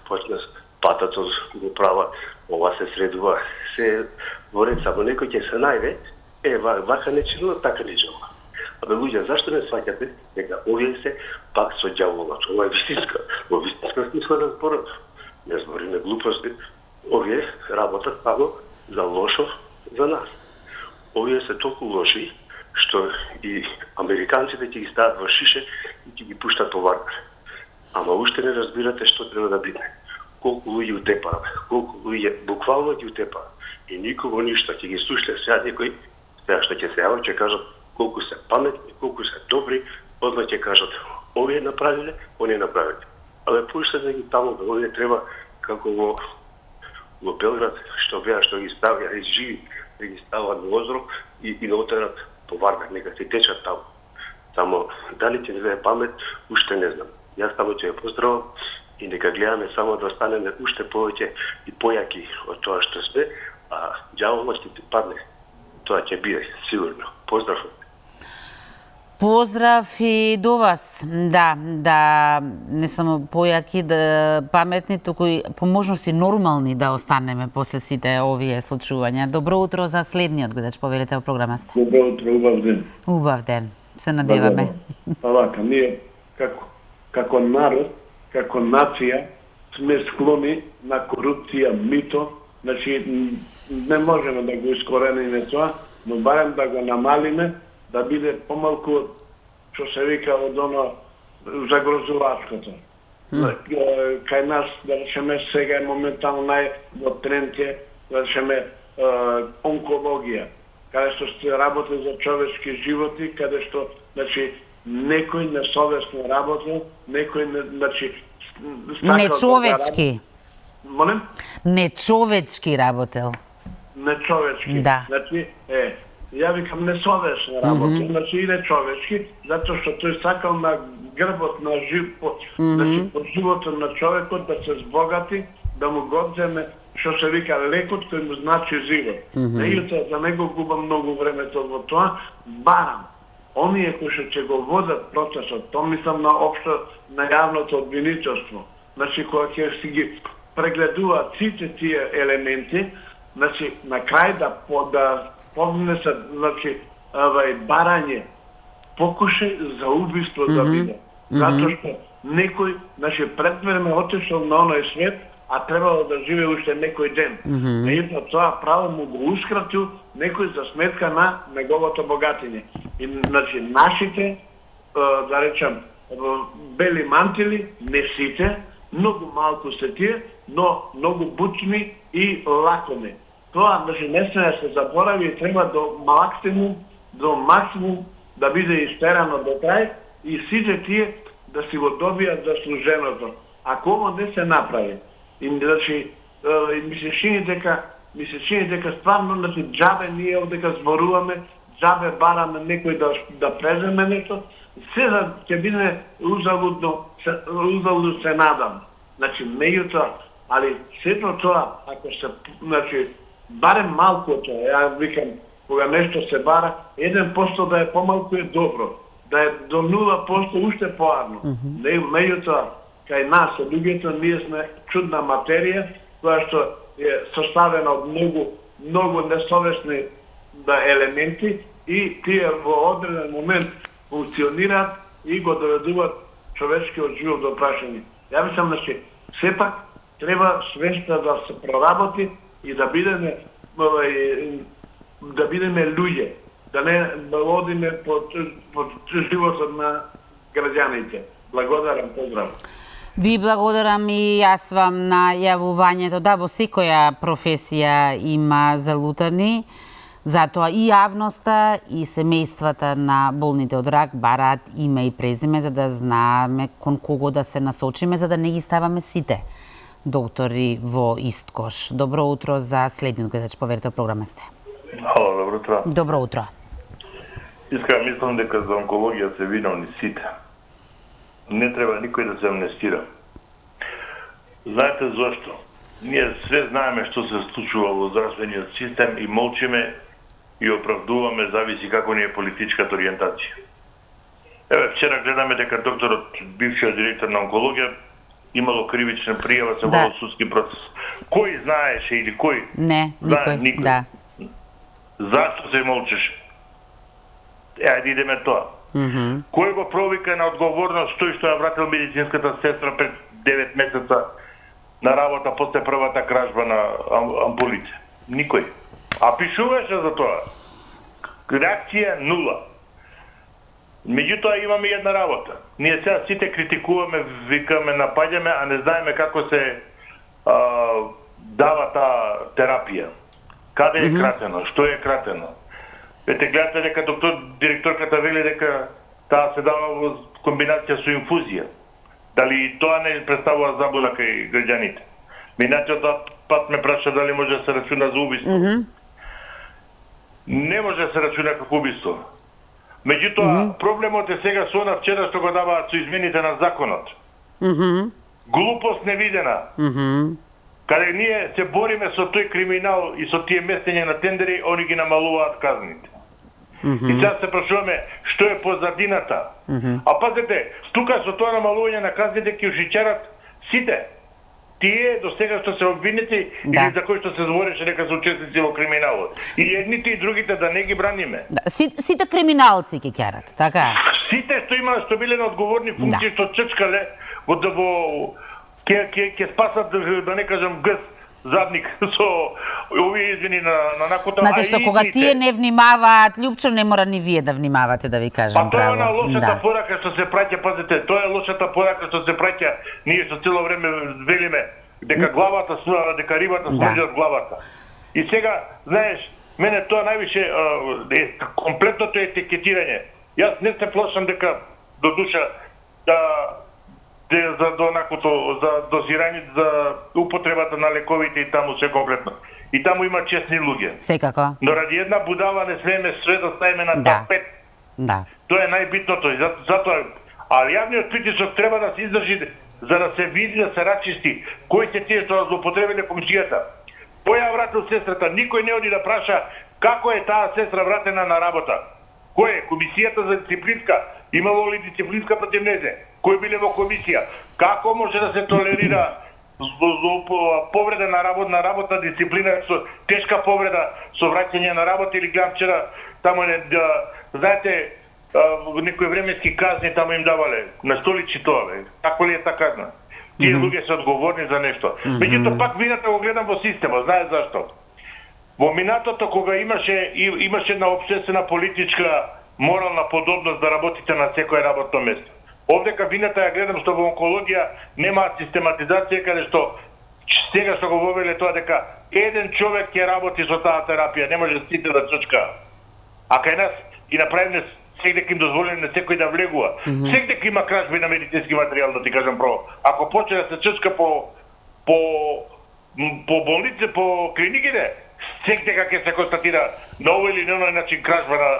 Почна патацот го права, ова се средува, се во ред, само некој ќе се најде, вака не чинува, така не чинува. Абе луѓе, зашто не сваќате дека овие се пак со ѓаволот? Ова е вистинска, во вистинска смисла на зборот. Не збориме глупости. Овие работат само за лошо за нас. Овие се толку лоши, што и американците ќе ги стават во шише и ќе ги пуштат товарка. Ама уште не разбирате што треба да биде. Колку луѓе утепаа, колку луѓе буквално ги утепаа. И никого ништо, ќе ги слушате сега некој, сега што ќе се јават, ќе кажат колку се паметни, колку се добри, одма ќе кажат овие направиле, оние направиле. Але пуштате ги таму, овие треба како во Белград, што беа, што ги ставија из живи, да ги стават во озро и да отерат товарка, нека се течат таму. Само дали ќе не памет, уште не знам. Јас таму ќе ја поздравам и нека гледаме само да станеме уште повеќе и појаки од тоа што сме, а ѓаволот ќе ти падне. Тоа ќе биде, сигурно. Поздрав. Поздрав и до вас. Да не само појаки, да паметни, туку и по можности нормални да останеме после сите овие случувања. Добро утро за следниот гледач, повелете во програма сте. Добро утро, убав ден. Убав ден. Се надеваме. Па вака, ние како народ, како нација сме склони на корупција, мито, значи не можеме да го искорениме тоа, но барем да го намалиме, да биде помалку, што се вика, од оно загрозувачкото. Кај нас, да речеме, сега е моментално најво тренд е, да речеме, онкологија, каде што се работи за човечки животи, каде што, значи, некој несовесно работи, некој, значи, нечовечки. Молим? Нечовечки работел. Нечовечки. Да. Значи, ја викам несовесно работи, значи и нечовечки, затоа што тој сакал на грбот на значи по животот на човекот да се збогати, да му го одземе што се вика лекот кој му значи живот. Меѓутоа за него губа многу времето во тоа, барам оние кои што ќе го водат процесот, тоа мислам на општо на јавното обвинителство, значи кога ќе си ги прегледуваат сите тие елементи, значи на крај да поднесат, значи барање, покушај за убиство да биде. Затоа што некој, значи предвреме отишол на оној свет, а требало да живее уште некој ден. Меѓутоа тоа право му го ускратил некој за сметка на неговото богатиње. И значи нашите, да речам, бели мантили, не сите, многу малку се тие, но многу бучни и лакоми. Тоа, значи, не се заборави и треба до максимум да биде истерано до крај и сите тие да си го добијат заслуженото. Ако ово не се направи, и значи, ми се чини дека стварно, значи, џабе ние овдека зборуваме, џабе бараме некој да преземе нешто, сега ќе биде узалудно се надам. Значи, меѓутоа, али сето тоа, ако се, значи, барем малку тоа, ја викам, кога нешто се бара, 1% да е помалку е добро, да е до 0% уште поарно. Меѓутоа, кај нас, луѓето, ние сме чудна материја, која што е составена од многу несовесни елементи и тие во одреден момент функционираат и го доведуваат човечкиот живот до прашање. Ја мислам, значи, сепак треба свеста да се проработи и да бидеме луѓе, да не водиме под животот на граѓаните. Благодарам, поздрав. Ви благодарам и јас вам на јавувањето. Да, во секоја професија има залутани, затоа и јавноста и семејствата на болните од рак бараат име и презиме за да знаеме кон кого да се насочиме, за да не ги ставаме сите доктори во ист кош. Добро утро за следниот гледач, поверете, програма сте. Ало, добро утро. Добро утро. Искам, мислам дека за онкологија се виновни сите. Не треба никој да се амнестира. Знаете зошто? Ние све знаеме што се случува во здравствениот систем и молчиме и оправдуваме, зависи како ни е политичката ориентација. Еве, вчера гледаме дека докторот, бившиот директор на онкологија, имало кривична пријава, се водел судски процес. Кој знаеше или кој? Не, никој. Да. Зашто се молчеше? Ајде идеме тоа. Кој го провика на одговорност тој што ја вратил медицинската сестра пред 9 месеца на работа после првата кражба на ампулите? Никој. А пишуваше за тоа. Реакција нула. Меѓутоа имаме една работа. Ние сега сите критикуваме, викаме, напаѓаме, а не знаеме како се дава таа терапија. Каде е кратено? Што е кратено? Вете, гледате дека директорката вели дека таа се дава во комбинација со инфузија. Дали и тоа не представува забуна кај граѓаните? Минатиот пат ме праша дали може да се рачуна за убиство. Не може да се рачуна како убиство. Меѓутоа, проблемот е сега со она вчера што го даваат со измените на законот. Глупост невидена. Каде ние се бориме со тој криминал и со тие местење на тендери, они ги намалуваат казните. И сега се прашуваме што е позадината. А пазете, тука со тоа намалување на казните ќе ушичарат сите. Тие до сега што се обвинети или за кои што се збореше дека се учесници во криминалот. И едните и другите да не ги браниме. Сите криминалци ќе ќерат, така? Сите што биле на одговорни функции, што чечкале, ќе спасат, да не кажам гъс, задник со овие извини на накота. Знаете што, кога тие не внимаваат, Лјупчо, не мора ни вие да внимавате, да ви кажам право. Па тоа е лошата порака што се праќа, пазите, тоа е лошата порака што се праќа. Ние што цело време велиме дека главата слува, дека рибата служи од главата. И сега, знаеш, мене тоа највише комплетното етикетирање. Јас не се плашам дека до душа за дозирање, за употребата на лековите и таму се конкретно. И таму има честни луѓе. Секако. Но ради една будала не смееме све да ставиме на тапет. Да. Тоа е најбитното и затоа, а јавниот притисок треба да се издржи за да се види, да се рачисти кои се тие што злоупотребиле комисијата. Кој ја вратил сестрата? Никој не оди да праша како е таа сестра вратена на работа. Кој е? Комисијата за дисциплинска? Имало ли дисциплинска против незе? Кој биле во комисија? Како може да се толерира повреда на работа, дисциплина, тешка повреда со враќање на работа или гледам вчера таму знаете некои временски казни таму им давале. На што личи тоа, бе? Како ли е таа казна? Тие луѓе се одговорни за нешто. Меѓутоа пак вината го гледам во системот, знае зашто? Во минатото кога имаше една обсесена политичка морална подобност да работите на секое работно место. Овдека вината ја гледам што во онкологија нема систематизација каде што сега што го вовеле тоа дека еден човек ќе работи со таа терапија, не може сите да чучкаат. А кај нас и направиме секој им дозволено на секој да влегува. Секој има кражби на медицински материјал, да ти кажам право. Ако почне да се чучка по болници, по клиниките, секој ќе се констатира на овој или на оној начин кражба на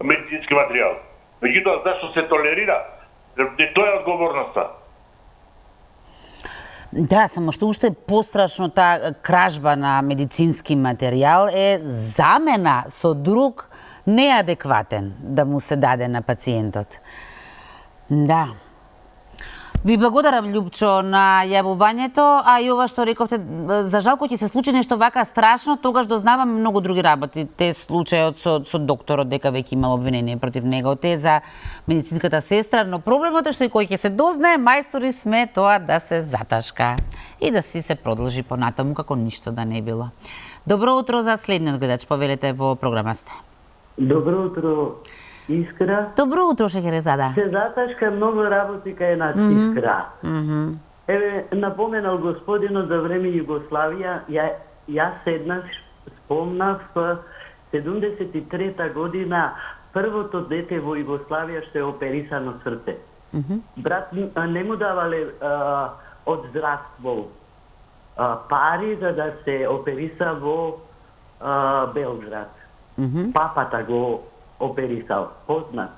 медицински материјал. Меѓутоа, зашто се толерира? Тоа е одговорноста. Да, само што уште пострашно таа кражба на медицински материјал е замена со друг неадекватен да му се даде на пациентот. Да. Ви благодарам, Лјупчо, на јавувањето, а и ова што рековте, за жал кој ќе се случи нешто вака страшно, тогаш дознавам многу други работи. Те случајот со докторот дека веќе имал обвинение против него, те за медицинската сестра, но проблемот е што и кој ќе се дознае, мајстори сме тоа да се заташка и да си се продолжи понатаму како ништо да не било. Добро утро за следниот гледач, повелете во програма сте. Добро утро, Искра. Добро утро, Шехерезада. Се заташка многу работи кај нас, Искра. Еве, напоменал господинот за време Југославија, јас еднаш спомнав 73-та година првото дете во Југославија што е оперисано срце. Брат не му давале од здравство пари за да се опериса во Белград. Папата го оперисал, познат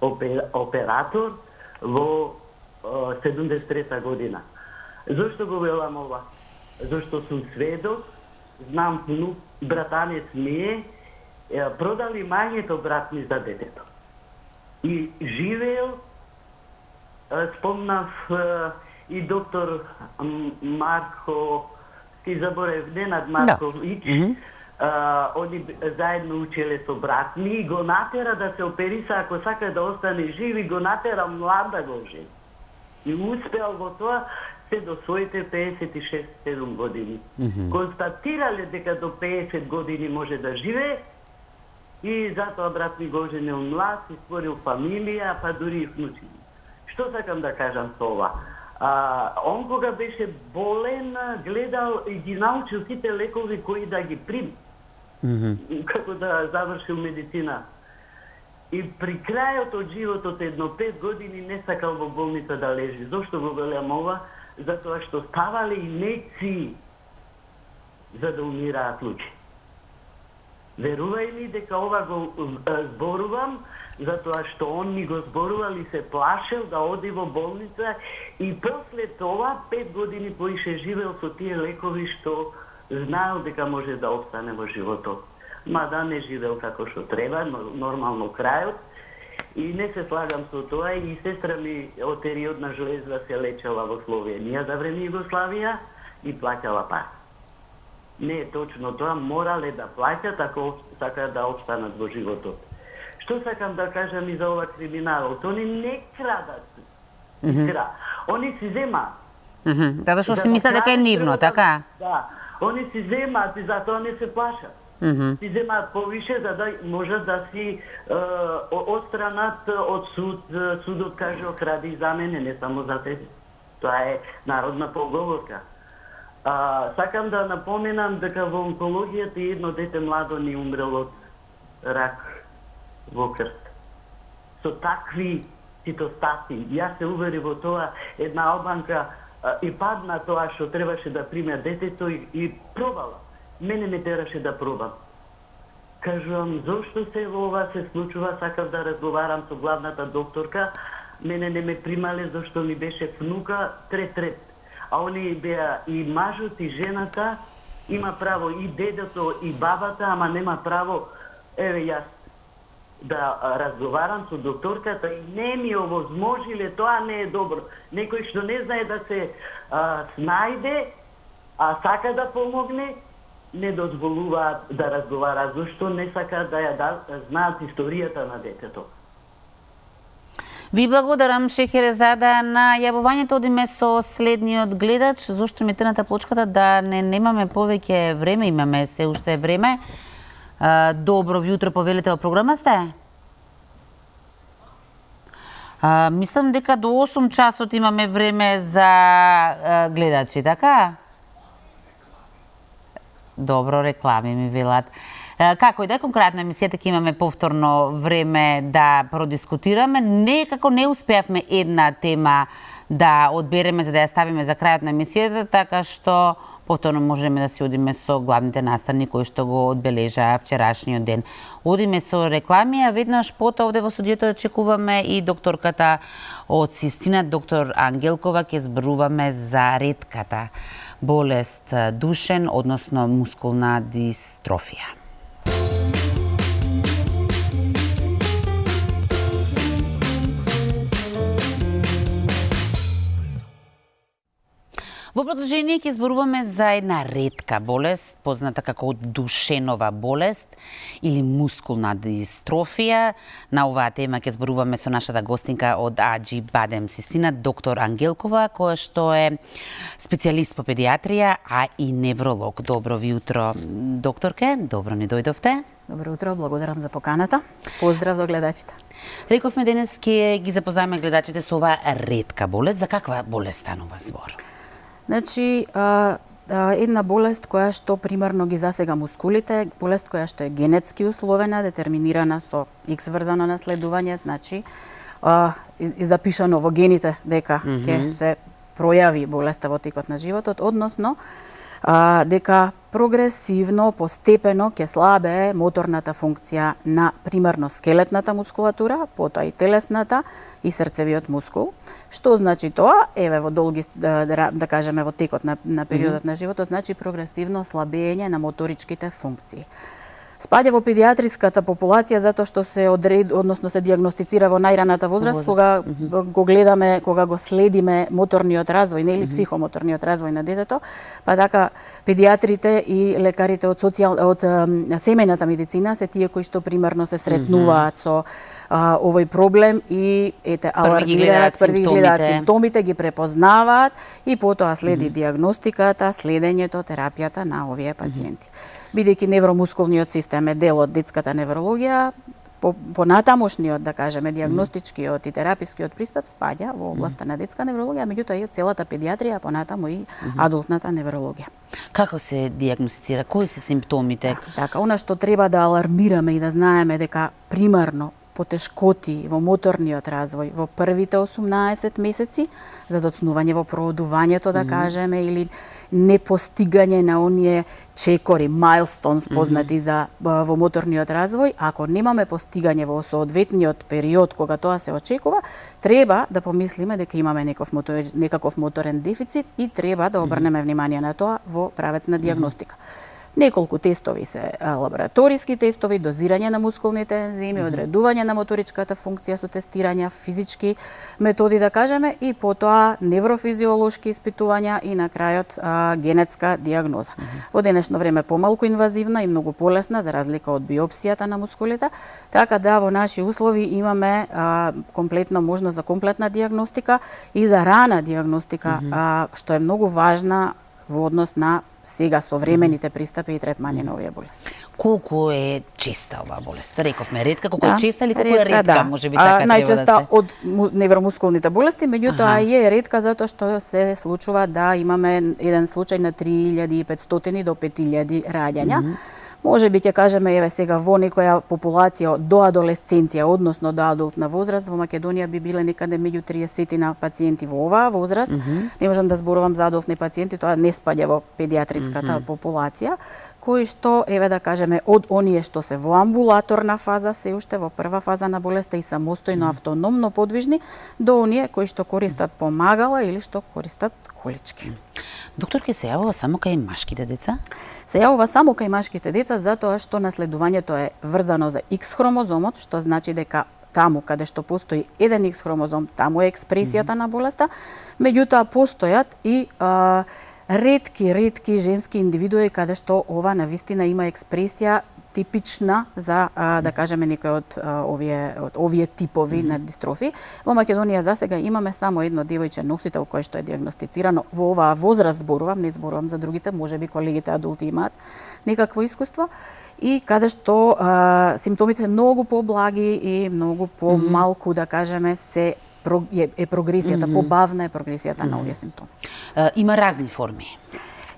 оператор во 73-та година. Зошто го велам ова? Зошто сум сведок, знам внук, братанец ми е, продали мањето брат ми за детето. И живеел, спомнав и доктор Марко, ти заборев, Ненад Марковиќ, они заедно учеле со брат ми и го натера да се опериса, ако сака да остане жив, и го натера млад да го жени. И успеал во тоа се до своите 56-7 години. Констатирале дека до 50 години може да живее и затоа брат ми го женил млад, и створил фамилија, па дури и внучи. Што сакам да кажам со ова? Он кога беше болен, гледал и ги научил сите лекови кои да ги прими. Како да завршил медицина. И при крајот од животот едно 5 години не сакал во болница да лежи. Зошто го велам ова? Затоа што ставале инекции за да умираат луѓе. Верувај ми дека ова го зборувам, затоа што он ми го зборувал и се плашел да оди во болница, и после тоа 5 години поише живеел со тие лекови што знаел дека може да остане во животот. мада не живеел како што треба, нормално крајот. И не се слагам со тоа, и сестра ми од периодна жлезда се лечела во Словенија за време Југославија и плаќала пари. Не е точно тоа, морале да плаќат ако сакаат да опстанат во животот. Што сакам да кажам и за ова криминалот? Они не крадат. Они си земаат. Затоа што си мислат дека е нивно, така? Да, они си земаат и затоа не се плашат. Си земаат повише за да можат да си отстранат од суд. Судот каже кради за мене, не само за тебе. Тоа е народна поговорка. Сакам да напоменам дека во онкологијата едно дете младо ни умрело од рак во крв. Со такви цитостати. Јас се увери во тоа, една албанка и падна тоа што требаше да приме детето и пробала. Мене ме тераше да пробам. Кажувам, зошто се ова се случува, сакав да разговарам со главната докторка, мене не ме примале зашто ми беше внука трет. А они беа и мажот и жената, има право и дедото и бабата, ама нема право, еве јас, да разговарам со докторката и не ми овозможиле, тоа не е добро. Некој што не знае да се снајде, а сака да помогне, не дозволуваат да разговараат, зашто не сакаат да ја знаат историјата на детето. Ви благодарам, Шехерезада, на јавувањето. Одиме со следниот гледач, зашто ми трната плочката да не немаме повеќе време, имаме се уште време. Добро јутро, повелите во програма сте? Мислам дека до 8 часот имаме време за гледачи, така? Добро, реклами ми велат. Како и да е конкретно емисијата, ќе имаме повторно време да продискутираме. Некако не успеавме една тема да одбереме за да ја ставиме за крајот на емисијата, така што повторно можеме да си одиме со главните наставни кои што го одбележаа вчерашниот ден. Одиме со реклами, а веднаш потоа овде во студиото очекуваме и докторката од Систина, доктор Ангелкова, ќе зборуваме за ретката болест душен, односно мускулна дистрофија. Во продолжение ќе зборуваме за една ретка болест, позната како душенова болест или мускулна дистрофија. На оваа тема ќе зборуваме со нашата гостинка од Аџи Бадем Систина, доктор Ангелкова, која што е специјалист по педиатрија, а и невролог. Добро ви утро, докторке, добро ни дојдовте. Добро утро, благодарам за поканата. Поздрав до гледачите. Рековме денес ќе ги запознаеме гледачите со оваа ретка болест. За каква болест станува збор? Значи, една болест која што примарно ги засега мускулите, болест која што е генетски условена, детерминирана со X врзано наследување, значи и запишано во гените дека ќе се пројави болеста во текот на животот, односно дека прогресивно, постепено ќе слабее моторната функција на примарно скелетната мускулатура, потоа и телесната и срцевиот мускул. Што значи тоа? Еве во долги, да кажеме во текот на периодот на животот, значи прогресивно слабење на моторичките функции. Спаѓа во педиатриската популација затоа што се односно се дијагностицира во најраната возраст, кога го гледаме, кога го следиме моторниот развој, нели психомоторниот развој на детето, па така педиатрите и лекарите од семејната медицина се тие кои што примерно се сретнуваат со овој проблем и алармираат, први гледаат симптомите, ги препознаваат и потоа следи дијагностиката, следењето, терапијата на овие пациенти. Бидејќи невромускулниот систем е дел од детската неврологија, понатамошниот, да кажеме, дијагностичкиот и терапискиот пристап спаѓа во областа на детска неврологија, меѓутоа и од целата педиатрија, понатаму и адултната неврологија. Како се дијагностицира? Кои се симптомите? Така, она што треба да алармираме и да знаеме дека примарно потешкоти во моторниот развој во првите 18 месеци, задоцнување во проодувањето, да кажеме, или непостигање на оние чекори, майлстоунс познати во моторниот развој. Ако немаме постигање во соодветниот период кога тоа се очекува, треба да помислиме дека имаме некаков моторен дефицит и треба да обрнеме внимание на тоа во правец на дијагностика. Неколку тестови се лабораториски тестови, дозирање на мускулните ензими, одредување на моторичката функција со тестирања, физички методи да кажеме, и потоа неврофизиолошки испитувања и на крајот генетска диагноза. Во денешно време помалку инвазивна и многу полесна за разлика од биопсијата на мускулите, така да во наши услови имаме комплетно можност за комплетна диагностика и за рана диагностика, што е многу важна во однос на сега современите пристапи и третмани на овие болести. Колку е честа оваа болест? Рековме ретка, колку е честа или колку е ретка, да. може би така треба најчеста да се... од невромускулните болести, меѓутоа е ретка затоа што се случува да имаме еден случај на 3500 до 5000 раѓања. Може би ќе кажеме, еве сега во некоја популација до адолесценција, односно до адултна возраст, во Македонија би биле некаде меѓу 30 на пациенти во оваа возраст. Не можам да зборувам за адултни пациенти, тоа не спаѓа во педиатриската популација, кои што, еве да кажеме, од оние што се во амбулаторна фаза, се уште во прва фаза на болеста и самостојно автономно подвижни, до оние кои што користат помагала или што користат колички. Докторке, се јавува само кај машките деца? Се јавува само кај машките деца затоа што наследувањето е врзано за X хромозомот, што значи дека таму каде што постои еден X хромозом, таму е експресијата на болеста, меѓутоа постојат и ретки женски индивидуи каде што ова навистина има експресија типична за, да кажеме, некој од овие типови на дистрофи. Во Македонија засега имаме само едно девојче носител кој што е диагностицирано во оваа возраст, зборувам, не зборувам за другите, можеби колегите адулти имаат некакво искуство, и каде што симптомите се многу поблаги и многу помалку, да кажеме, е прогресијата, побавна е прогресијата на овие симптоми. Има разни форми.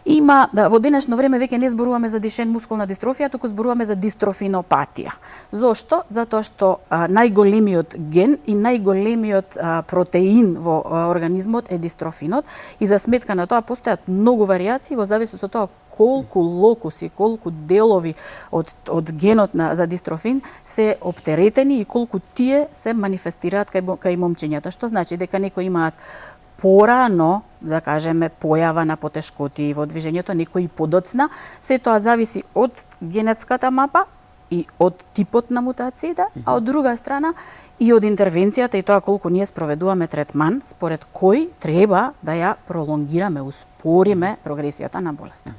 Има, да, во денешно време веќе не зборуваме за дишен мускулна дистрофија, туку зборуваме за дистрофинопатија. Зошто? Затоа што најголемиот ген и најголемиот протеин во организмот е дистрофинот, и за сметка на тоа постојат многу варијации во зависност од тоа колку локуси, колку делови од генот за дистрофин се оптеретени и колку тие се манифестираат кај момчињата, што значи дека некои имаат порано, да кажеме, појава на потешкоти во движењето, некои подоцна. Се тоа зависи од генетската мапа и од типот на мутациите, а од друга страна и од интервенцијата и тоа колку ние спроведуваме третман, според кој треба да ја пролонгираме, успориме прогресијата на болеста.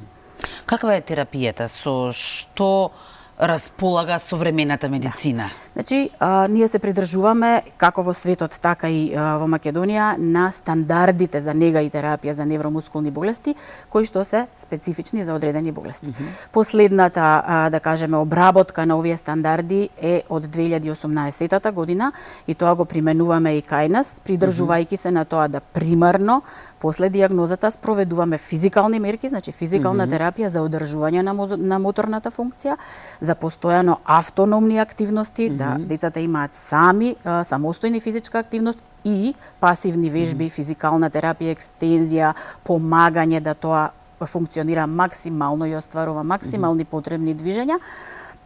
Каква е терапијата? Со што располага современата медицина? Значи, ние се придржуваме, како во светот, така и во Македонија, на стандардите за нега и терапија за невромускулни болести, кои што се специфични за одредени болести. Последната, да кажеме, обработка на овие стандарди е од 2018 година и тоа го применуваме и кај нас, придржувајќи се на тоа да примарно, после диагнозата, спроведуваме физикални мерки, значи физикална терапија за одржување на моторната функција, за постојано автономни активности, да децата имаат самостојни физичка активност и пасивни вежби, физикална терапија, екстензија, помагање да тоа функционира максимално и остварува максимални потребни движења,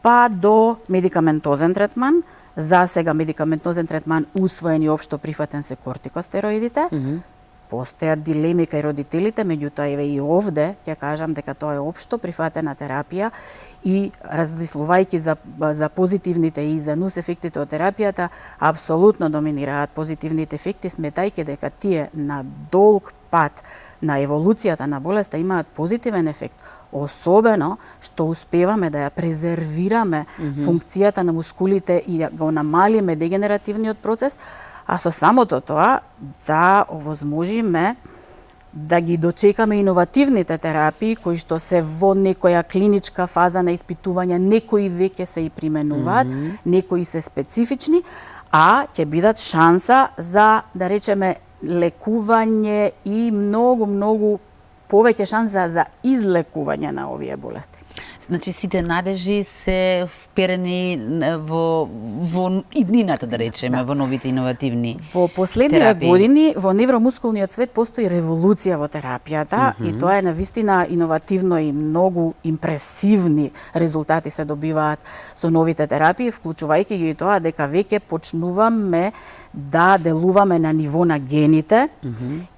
па до медикаментозен третман. За сега медикаментозен третман усвоен и општо прифатен се кортикостероидите. Постојат дилеми кај родителите, меѓутоа еве и овде ќе кажам дека тоа е општо прифатена терапија и размислувајќи за позитивните и за нус ефектите од терапијата, апсолутно доминираат позитивните ефекти, сметајќи дека тие на долг пат на еволуцијата на болеста имаат позитивен ефект, особено што успеваме да ја презервираме функцијата на мускулите и да го намалиме дегенеративниот процес, а со самото тоа да овозможиме да ги дочекаме иновативните терапии кои што се во некоја клиничка фаза на испитување, некои веќе се и применуваат, некои се специфични, а ќе бидат шанса за, да речеме, лекување и многу повеќе шанса за излекување на овие болести. Значи сите надежи се вперени во иднината, да речеме, во новите иновативни Во последниве години во невромускулниот свет постои револуција во терапијата и тоа е навистина иновативно и многу импресивни резултати се добиваат со новите терапии, вклучувајќи ги и тоа дека веќе почнуваме да делуваме на ниво на гените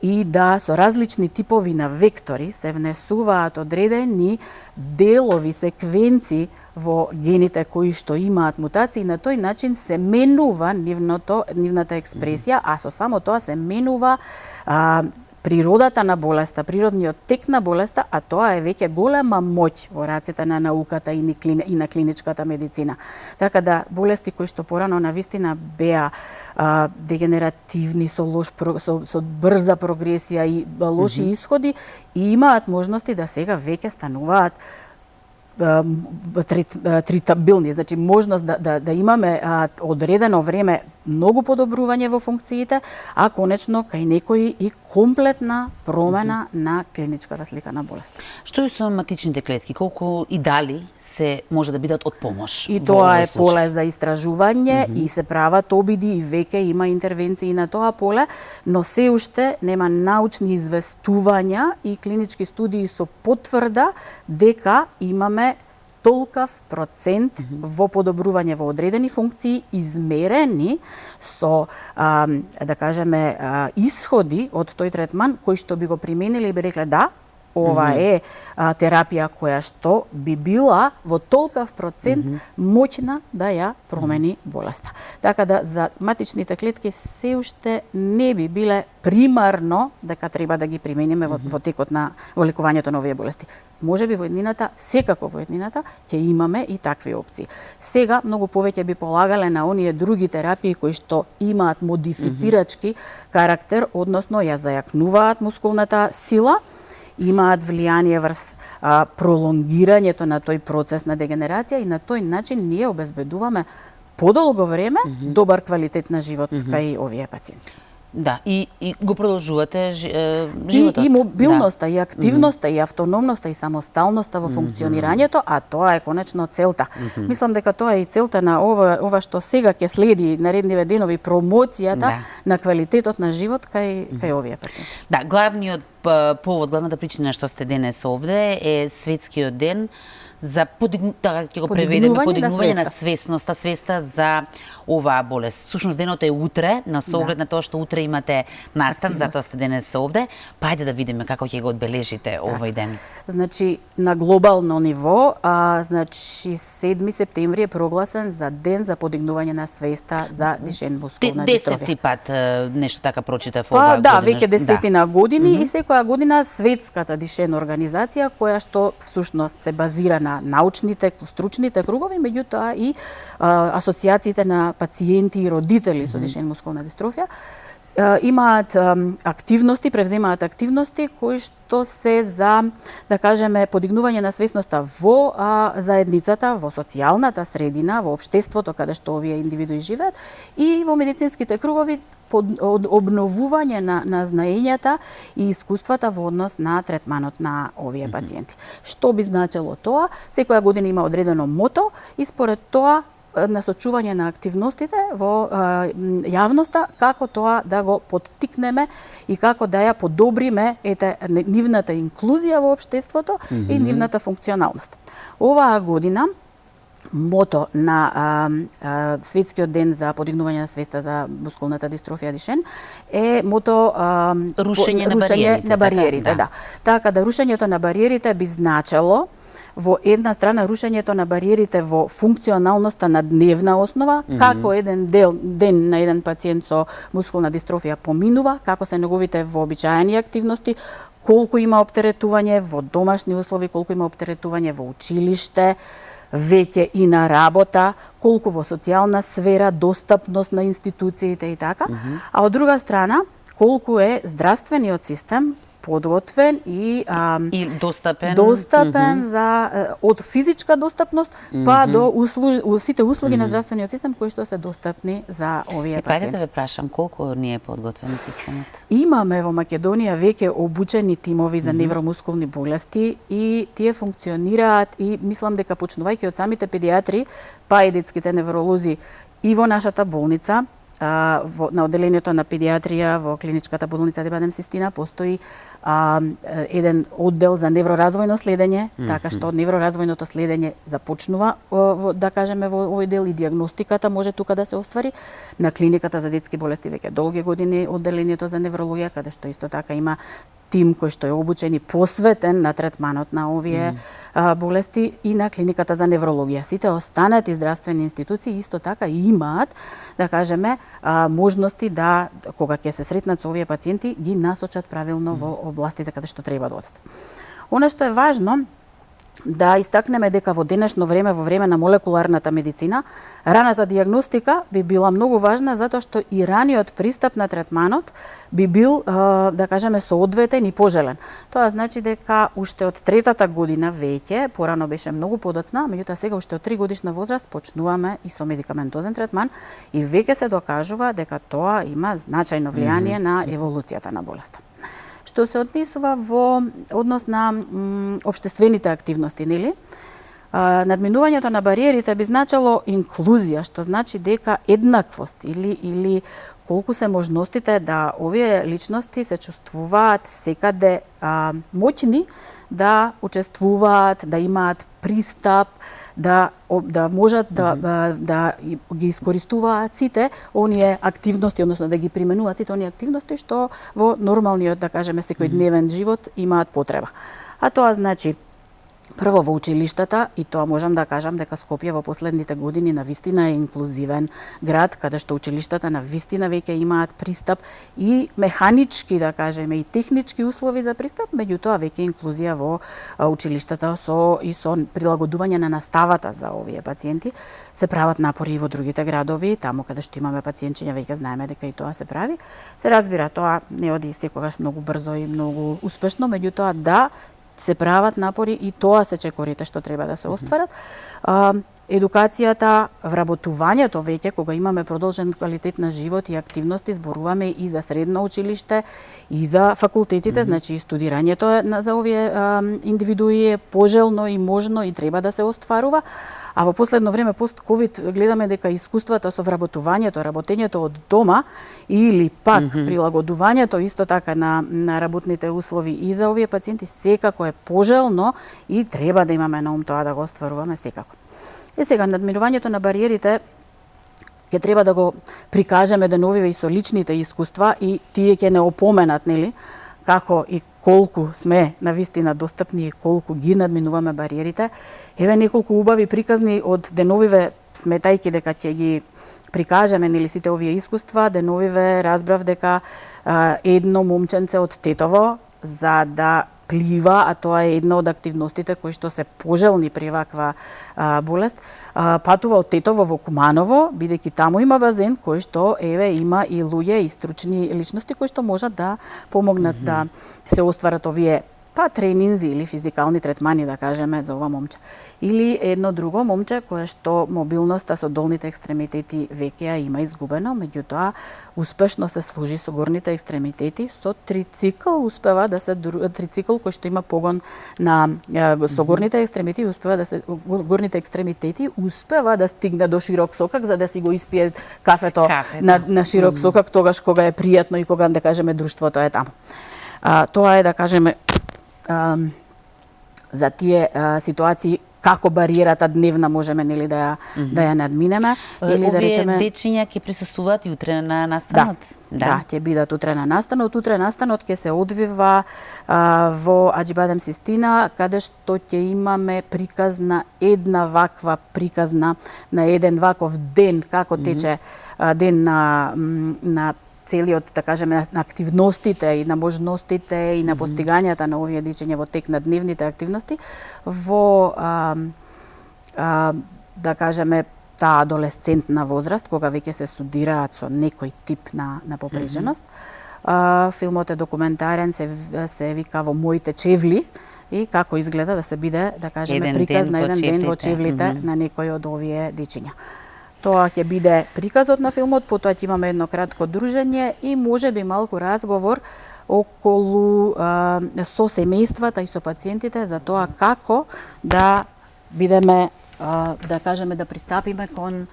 и да со различни типови на вектори се внесуваат одредени делови, секвенци во гените кои што имаат мутации, на тој начин се менува нивната експресија, а со само тоа се менува природата на болеста, природниот тек на болеста, а тоа е веќе голема моќ во рацете на науката и на клиничката медицина. Така да болести кои што порано навистина беа дегенеративни со брза прогресија и лоши исходи и имаат можности да сега веќе стануваат тритабилни, значи можност да имаме одредено време многу подобрување во функциите, а конечно кај некои и комплетна промена на клиничката слика на болест. Што е со соматичните клетки? Колку и дали се може да бидат од помош? И тоа е поле за истражување и се прават обиди и веќе има интервенции на тоа поле, но се уште нема научни известувања и клинички студии со потврда дека имаме толкав процент во подобрување во одредени функции измерени со, да кажеме, исходи од тој третман кои што би го применили и би рекле да, ова е терапија која што би била во толкав процент моќна да ја промени болеста. Така да за матичните клетки се уште не би биле примарно дека треба да ги примениме во текот на во лекувањето на овие болести. Може би во еднината, секако во еднината, ќе имаме и такви опции. Сега многу повеќе би полагале на оние други терапии кои што имаат модифицирачки карактер, односно ја зајакнуваат мускулната сила, имаат влијание врз пролонгирањето на тој процес на дегенерација и на тој начин ние обезбедуваме подолго време добар квалитет на живот кај овие пациенти. Да, и го продолжувате животот. И мобилноста, и активноста, и автономноста, и самосталноста во функционирањето, а тоа е конечно целта. Мислам дека тоа е и целта на ова што сега ќе следи наредниве денови, промоцијата на квалитетот на живот кај овие пациенти. Да, главниот повод, главната причина што сте денес овде е светскиот ден за подигнување на свеста за оваа болест. Всушност денот е утре, но со оглед на тоа што утре имате настан, затоа сте денес овде, па ајде да видиме како ќе го одбележите овој ден. Значи на глобално ниво, значи 7 септември е прогласен за ден за подигнување на свеста за Душен мускулна дистрофија. 10 пат нешто така прочитав оваа година. Да, веќе десетина години и секоја година светската Душен организација која што всушност се базира на научните, стручните кругови, меѓутоа и асоциациите на пациенти и родители со Душен мускулна дистрофија имаат активности, превземаат активности кои што се за, да кажеме, подигнување на свесноста во заедницата, во социјалната средина, во општеството каде што овие индивидуи живеат и во медицинските кругови обновување на знаењата и искуствата во однос на третманот на овие пациенти. Што би значело тоа? Секоја година има одредено мото и според тоа насочување на активностите во јавноста, како тоа да го поттикнеме и како да ја подобриме нивната инклузија во општеството и нивната функционалност. Оваа година мото на светскиот ден за подигнување на свеста за мускулната дистрофија Душен е мото рушење на бариерите, да. Така да рушењето на бариерите би значело во една страна рушењето на бариерите во функционалноста на дневна основа, како еден ден на еден пациент со мускулна дистрофија поминува, како се неговите вообичаени активности, колку има оптеретување во домашни услови, колку има оптеретување во училиште, веќе и на работа, колку во социјална сфера, достапност на институциите и така, а од друга страна, колку е здравствениот систем подготвен и достапен за од физичка достапност па до сите услуги на здравствениот систем кои што се достапни за овие пациенти. Пајте да ве прашам, колку не е подготвен системот? Имаме во Македонија веќе обучени тимови за невромускулни болести и тие функционираат и мислам дека почнувајќи од самите педиатри па и детските невролози и во нашата болница, на одделението на педиатрија во клиничката болница Дебадем Систина постои еден оддел за невроразвојно следење, така што невроразвојното следење започнува да кажеме во овој дел и дијагностиката може тука да се оствари. На клиниката за детски болести веќе долги години одделението за неврологија, каде што исто така има тим кој што е обучен и посветен на третманот на овие болести и на клиниката за неврологија. Сите останати здравствени институции исто така имаат, да кажеме, можности да, кога ќе се сретнат со овие пациенти, ги насочат правилно во областите каде што треба да одат. Она што е важно, да истакнеме дека во денешно време, во време на молекуларната медицина, раната дијагностика би била многу важна затоа што и раниот пристап на третманот би бил, да кажеме, соодветен и пожелен. Тоа значи дека уште од третата година веќе, порано беше многу подоцна, меѓутоа сега уште од 3 годишна возраст почнуваме и со медикаментозен третман и веќе се докажува дека тоа има значајно влијание на еволуцијата на болеста. Што се однесува во однос на општествените активности, нели? Надминувањето на бариерите би значило инклузија, што значи дека еднаквост или колку се можностите да овие личности се чувствуваат секаде моќни да учествуваат, да имаат пристап, да можат да ги искористуваат сите оние активности, односно да ги применуваат сите оние активности што во нормалниот, да кажеме, секојдневен живот имаат потреба. А тоа значи прво во училиштата, и тоа можам да кажам дека Скопје во последните години навистина е инклузивен град, каде што училиштата навистина веќе имаат пристап и механички, да кажеме, и технички услови за пристап, меѓутоа веќе инклузија во училиштата со прилагодување на наставата за овие пациенти. Се прават напори и во другите градови, таму каде што имаме пациентчиња, веќе знаеме дека и тоа се прави. Се разбира, тоа не оди секогаш многу брзо и многу успешно, меѓутоа да се прават напори и тоа се чекорите што треба да се остварат. Едукацијата, вработувањето веќе, кога имаме продолжен квалитет на живот и активности, зборуваме и за средно училиште, и за факултетите, значи и студирањето за овие индивидуи е пожелно и можно и треба да се остварува. А во последно време, пост-ковид, гледаме дека искуствата со вработувањето, работењето од дома или пак прилагодувањето исто така на работните услови и за овие пациенти секако е пожелно и треба да имаме на ум тоа да го остваруваме секако. И сега, надминувањето на бариерите ќе треба да го прикажеме деновиве и со личните искуства и тие ќе не опоменат, нели, како и колку сме навистина достапни и колку ги надминуваме бариерите. Еве неколку убави приказни од деновиве, сметајќи дека ќе ги прикажеме, нели, сите овие искуства. Деновиве разбрав дека едно момченце од Тетово, за да плива, а тоа е една од активностите кои што се пожелни при ваква болест, патува од Тетово во Куманово, бидејќи таму има базен кој што има и луѓе и стручни личности кои што можат да помогнат да се остварат овие тренинзи или физикални третмани, да кажеме, за ова момче. Или едно друго момче кое што мобилноста со долните екстремитети веќе ја има изгубено, меѓутоа успешно се служи со горните екстремитети, со трицикл успева да се трицикл кој што има погон на со горните екстремитети успева да стигне до широк сокак за да си го испие кафето на широк сокак тогаш кога е пријатно и кога, да кажеме, друштвото е таму. Тоа е, да кажеме, за тие ситуации како бариерата дневна можеме, нели, да ја надминеме или да речеме овие дечиња ќе присуствуваат и утре на настанот. Да, ќе бидат утре на настанот. Утре настанот ќе се одвива во Аџибадем Систина, каде што ќе имаме приказ на една ваква приказна на еден ваков ден, како тече ден на целиот, да кажеме, на активностите и на можностите и на постигањата на овие дечиња во тек на дневните активности во да кажеме таа адолесцентна возраст, кога веќе се судираат со некој тип на попреченост. Филмот е документарен, се вика Во моите чевли и како изгледа да се биде, да кажеме, приказ на еден ден во чевлите на некој од овие дечиња. Тоа ќе биде приказот на филмот, потоа ќе имаме едно кратко дружење и можеби малку разговор околу со семејствата и со пациентите за тоа како да бидеме, да кажеме, да пристапиме кон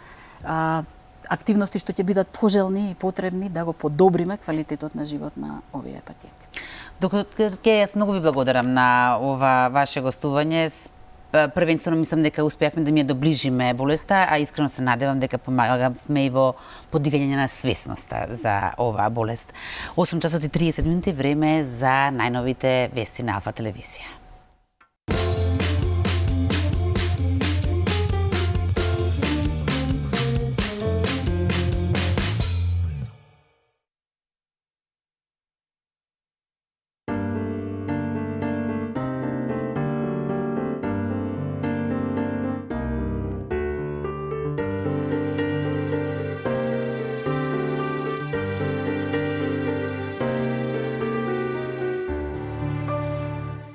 активности што ќе бидат пожелни и потребни да го подобриме квалитетот на живот на овие пациенти. Доктор Ке, јас многу ви благодарам на ова ваше гостување. Првенствено мислам дека успеавме да ми ја доближиме болеста, а искрено се надевам дека помагавме и во подигање на свесноста за оваа болест. 8 часот и 30 минути време за најновите вести на Алфа телевизија.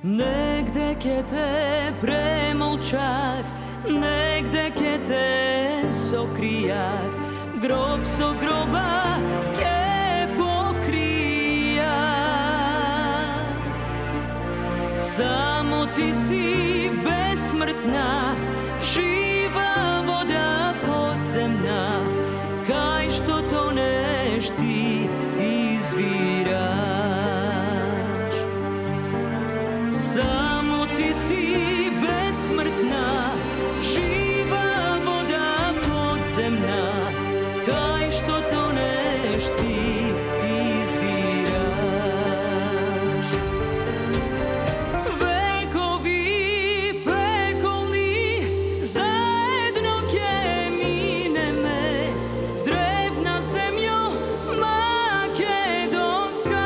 Негде ќе те премолчат, негде ќе те сокријат, гроб со гроба ќе покријат. Само ти си безсмртна, жива вода подземна, кај што тонеш ти извираш. Само ти си безсмртна, жива вода подземна, кај што тонеш ти извираш. Векови пеколни заедно ќе минеме, древна земјо македонска.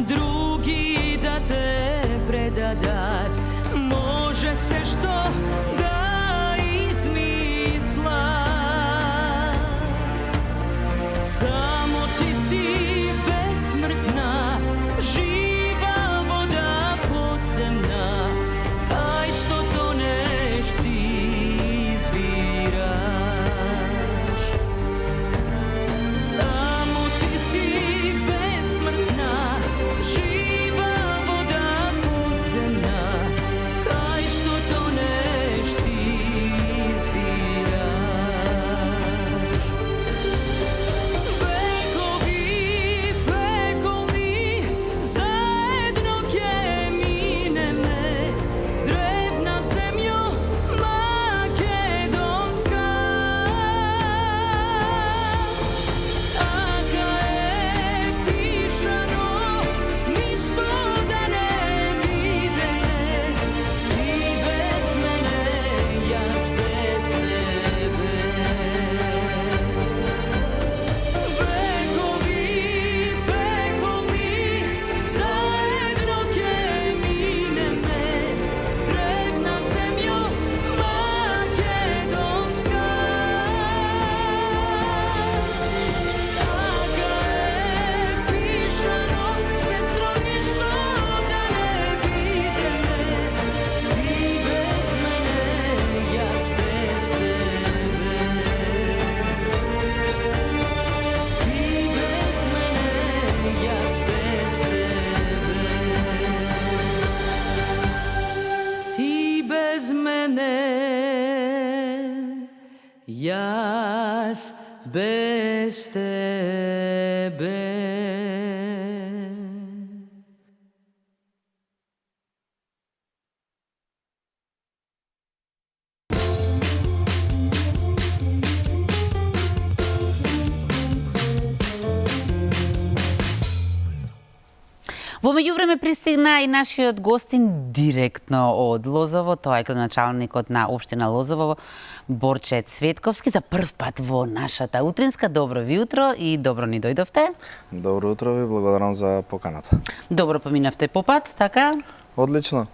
Други да те предадат, може се што да измислат. Само ти си безсмртна, жива вода подземна, кај што тонеш ти извираш. Само ти си безсмртна, жива вода подземна, кај што тонеш ти извираш. bez tebe. Во меѓувреме пристигна и нашиот гостин директно од Лозово, тоа е градоначалникот на општина Лозово, Борче Цветковски, за прв пат во нашата утринска. Добро ви утро и добро ни дојдовте. Добро утро ви, благодарам за поканата. Добро поминавте по пат, така? Одлично.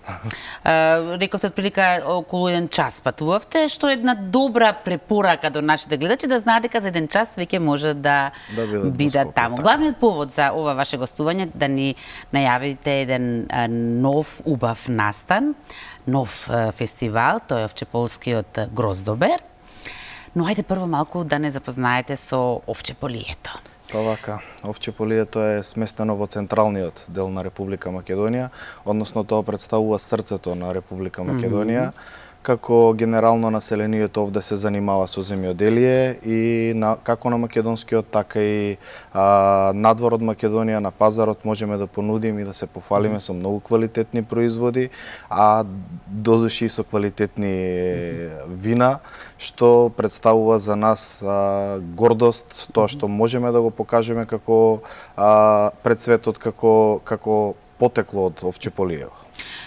Рековте отприлика околу 1 час патувавте, што е една добра препорака до нашите гледачи да знаат дека за 1 час веќе може да бидат таму. Главниот повод за ова ваше гостување да ни најавите еден нов убав настан, нов фестивал, тој е Овчеполскиот Гроздобер. Но ајде прво малку да не запознаете со овчеполието. Тоа вака, овчеполието е сместено во централниот дел на Република Македонија, односно тоа представува срцето на Република Македонија, како генерално населението овде се занимава со земјоделие и како на македонскиот, така и надвор од Македонија на пазарот можеме да понудиме и да се пофалиме со многу квалитетни производи, а додуши со квалитетни вина, што представува за нас гордост, тоа што можеме да го покажеме како пред светот, како потекло од овчеполиево.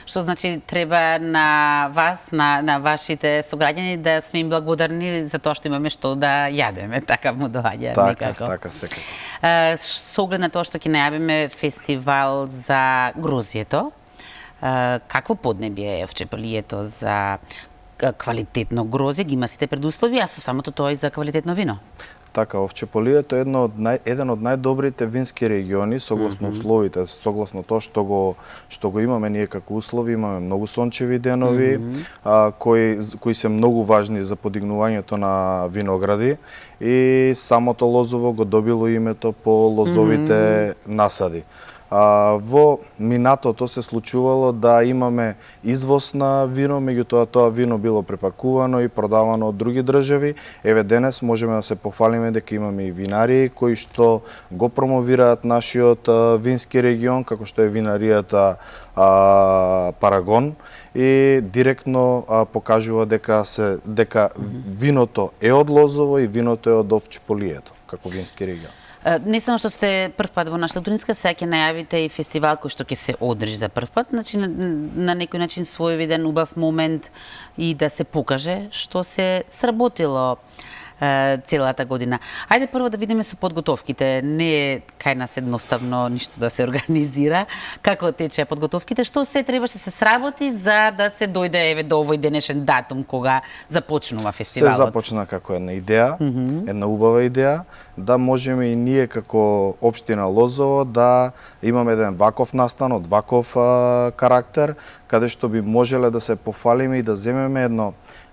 Што значи треба на вас, на вашите сограѓани да сме им благодарни за тоа што имаме што да јадеме, така му доаѓа некако. Така, секако. Со оглед на тоа што ќе најавиме фестивал за грозјето, какво поднебие е овчеполието за квалитетно грозје, ги има сите предуслови, а со самото тоа и за квалитетно вино? Така, Овчеполието е еден од најдобрите вински региони согласно условите, согласно тоа што го имаме ние како услови, имаме многу сончеви денови, кои се многу важни за подигнувањето на виногради и самото Лозово го добило името по лозовите насади. Во минатото се случувало да имаме извоз на вино, меѓутоа тоа вино било препакувано и продавано од други држави. Еве денес можеме да се пофалиме дека имаме и винари кои што го промовираат нашиот вински регион, како што е винаријата Парагон, и директно покажува дека виното е од Лозово и виното е од Овчеполието како вински регион. Не само што сте прв пат во нашата утринска, сега ќе најавите и фестивал кој што ќе се одржи за прв пат, значи на некој начин своевиден убав момент и да се покаже што се сработило целата година. Ајде прво да видиме со подготовките. Не е кај нас едноставно ништо да се организира. Како тече подготовките? Што се требаше се сработи за да се дојде еве до овој денешен датум кога започнува фестивалот? Се започна како една идеја, една убава идеја, да можеме и ние како општина Лозово да имаме еден ваков настан од ваков карактер, каде што би можеле да се пофалиме и да земеме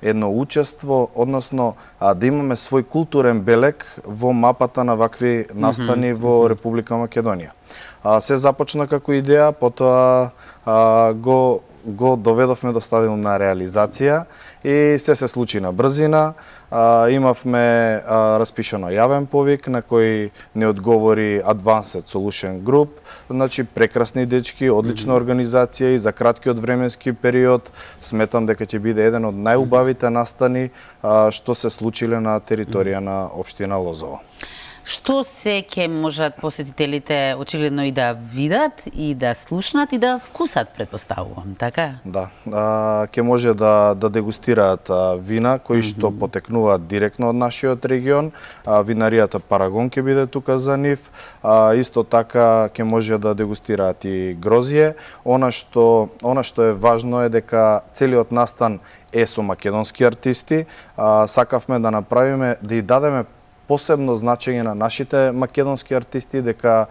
едно учество, односно да имаме свој културен белег во мапата на вакви настани во Република Македонија. Се започна како идеја, потоа го доведовме до стадиум на реализација и се случи на брзина. Имавме распишано јавен повик на кој не одговори Advanced Solution Group, значи прекрасни дечки, одлична организација и за краткиот временски период сметам дека ќе биде еден од најубавите настани што се случиле на територија на општина Лозово. Што се ќе можат посетителите очигледно и да видат, и да слушнат, и да вкусат, предпоставувам, така? Да, ќе може да дегустираат вина кои што потекнуваат директно од нашиот регион. Винаријата Парагон ќе биде тука за нив. Исто така ќе може да дегустираат и грозје. Она што е важно е дека целиот настан е со македонски артисти. Сакавме да направиме, да и дадеме посебно значење на нашите македонски артисти, дека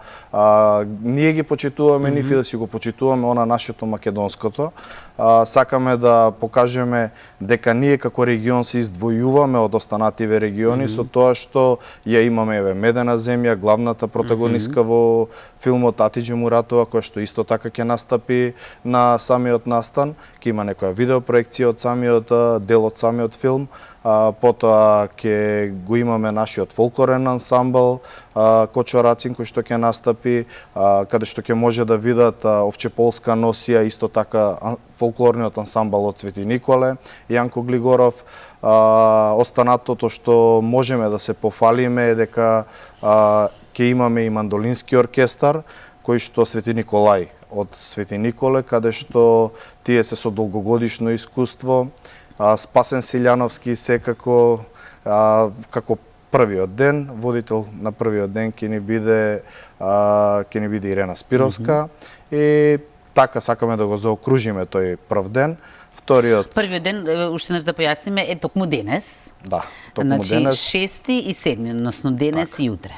ние ги почитуваме нив и да си го почитуваме она нашето македонското. Сакаме да покажеме дека ние како регион се издвојуваме од останативе региони со тоа што ја имаме Медена земја, главната протагонистка во филмот Атиџе Муратова, која што исто така ќе настапи на самиот настан, ќе има некоја видеопроекција од самиот дел од самиот филм. потоа ќе го имаме нашиот фолклорен ансамбл Кочо Рацин кој што ќе настапи, каде што ќе може да видат Овчеполска носија, исто така фолклорниот ансамбл од Свети Николе, Јанко Глигоров. Останатото што можеме да се пофалиме е дека ќе имаме и мандолински оркестар кој што Свети Николај од Свети Николе, каде што тие се со долгогодишно искуство. Спасен Силјановски секако како првиот ден, водител на првиот ден ќе ни биде Ирена Спировска и така сакаме да го заокружиме тој прв ден. Првиот ден, уште неш да појасниме, е токму денес. Да, токму денес. Значи 6 и 7, односно денес и утре.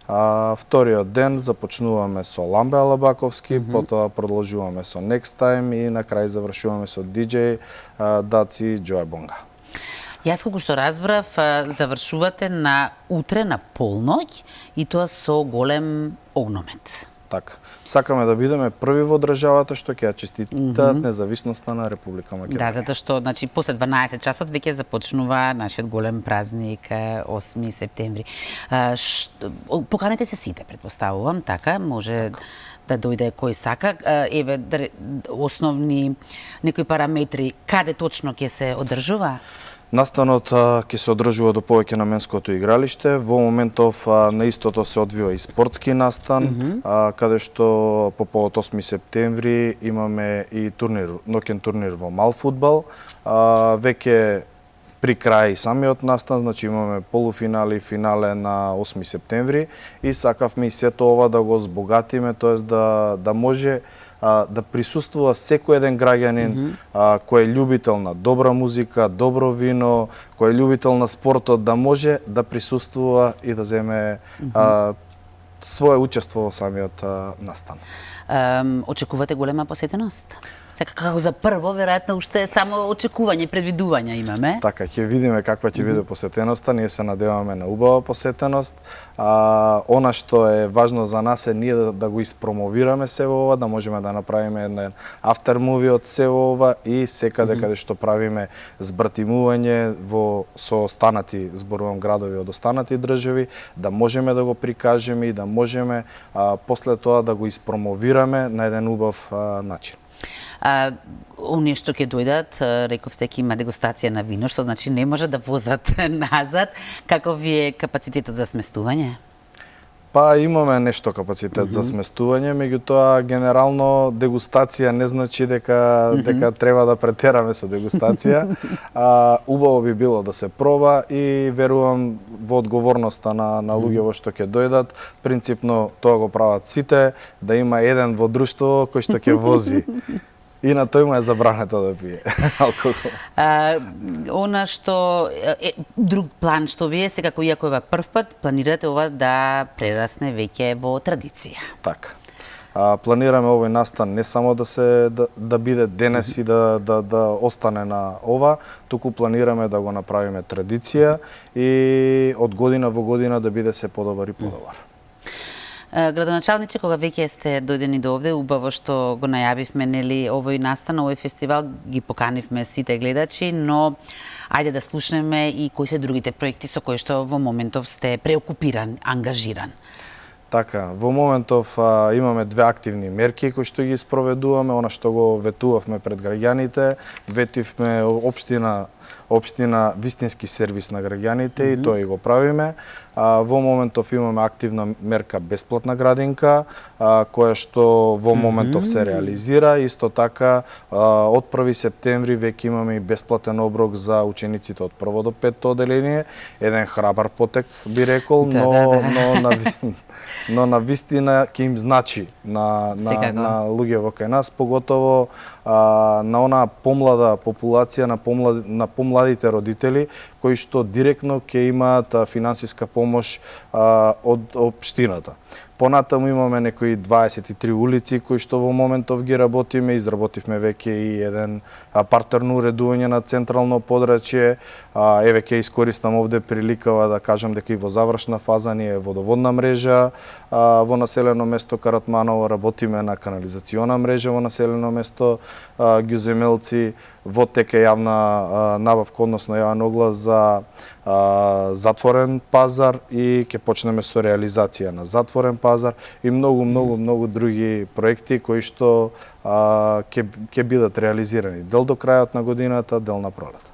Вториот ден започнуваме со Ламбе Алабаковски, потоа продолжуваме со Next Time и на крај завршуваме со DJ Даци Джоја Бонга. Јас колку што разбрав, завршувате на утре на полноќ и тоа со голем огномет. Така. Сакаме да бидеме први во државата што ќе ја честитаат независноста на Република Македонија. Да, затоа што значи после 12 часот веќе започнува нашиот голем празник 8 септември. Поканете се сите, претпоставувам, така, може да дојде кој сака. Еве основни некои параметри, каде точно ќе се одржува? Настанот ќе се одржува до повеќе на менското игралиште. Во моментов на истото се одвива и спортски настан, каде што по повод 8 септември имаме и ноќен турнир во мал фудбал. Веќе при крај самиот настан, значи имаме полуфинале и финале на 8 септември и сакавме и сето ова да го збогатиме, тоест да може да присуствува секој еден граѓанин кој е љубител на добра музика, добро вино, кој е љубител на спортот, да може да присуствува и да земе свое учество во самиот настан. Очекувате голема посетеност? Како за прво, веројатно уште само очекување, предвидување имаме. Така, ќе видиме каква ќе биде посетеноста, ние се надеваме на убава посетеност. Она што е важно за нас е ние да го испромовираме се во ова, да можеме да направиме еден after movie од се во ова и секаде каде што правиме збратимување со останати, зборувам градови од останати држави, да можеме да го прикажеме и да можеме после тоа да го испромовираме на еден убав начин. Оние што ќе дојдат, рековте ќе има дегустација на вино, што значи не може да возат назад. Каков ви е капацитетот за сместување? Па имаме нешто капацитет за сместување, меѓутоа генерално дегустација не значи дека треба да претераме со дегустација. Убаво би било да се проба и верувам во одговорноста на луѓето што ќе дојдат. Принципно тоа го прават сите, да има еден во друштво кој што ќе вози. И на тој му е забрането да пие алкохол. Она што друг план што вие секако иако е прв пат планирате ова да прерасне веќе во традиција. Така. Планираме овој настан не само да биде денес и да остане на ова, туку планираме да го направиме традиција и од година во година да биде се подобар и подобар. Градоначалниче, кога веќе сте дојдени до овде, убаво што го најавивме, нели, овој настан, овој фестивал, ги поканивме сите гледачи, но ајде да слушнеме и кои се другите проекти со кои што во моментов сте преокупиран, ангажиран. Така, во моментов имаме две активни мерки кои што ги спроведуваме, она што го ветувавме пред граѓаните, ветивме општина вистински сервис на граѓаните и тоа и го правиме. Во моментов имаме активна мерка бесплатна градинка, која што во моментов се реализира. Исто така, од 1 септември веќе имаме и бесплатен оброк за учениците од 1 до 5 оделение. Еден храбар потек, би рекол, но на вистина ќе им значи на луѓе во кај нас, поготово на онаа помлада популација, на помладите родители, кои што директно ќе имаат финансиска помош од општината. Понатаму имаме некои 23 улици кои што во моментов ги работиме, изработивме веќе и еден партерно уредување на централно подрачје. Еве ќе искористам овде приликава да кажам дека и во завршна фаза ни е водоводна мрежа во населено место Каратманово, работиме на канализациона мрежа во населено место Ѓуземелци, во тека јавна набавка, односно јавен оглас за затворен пазар и ќе почнеме со реализација на затворен пазар и многу други проекти кои што ќе бидат реализирани дел до крајот на годината, дел на пролет.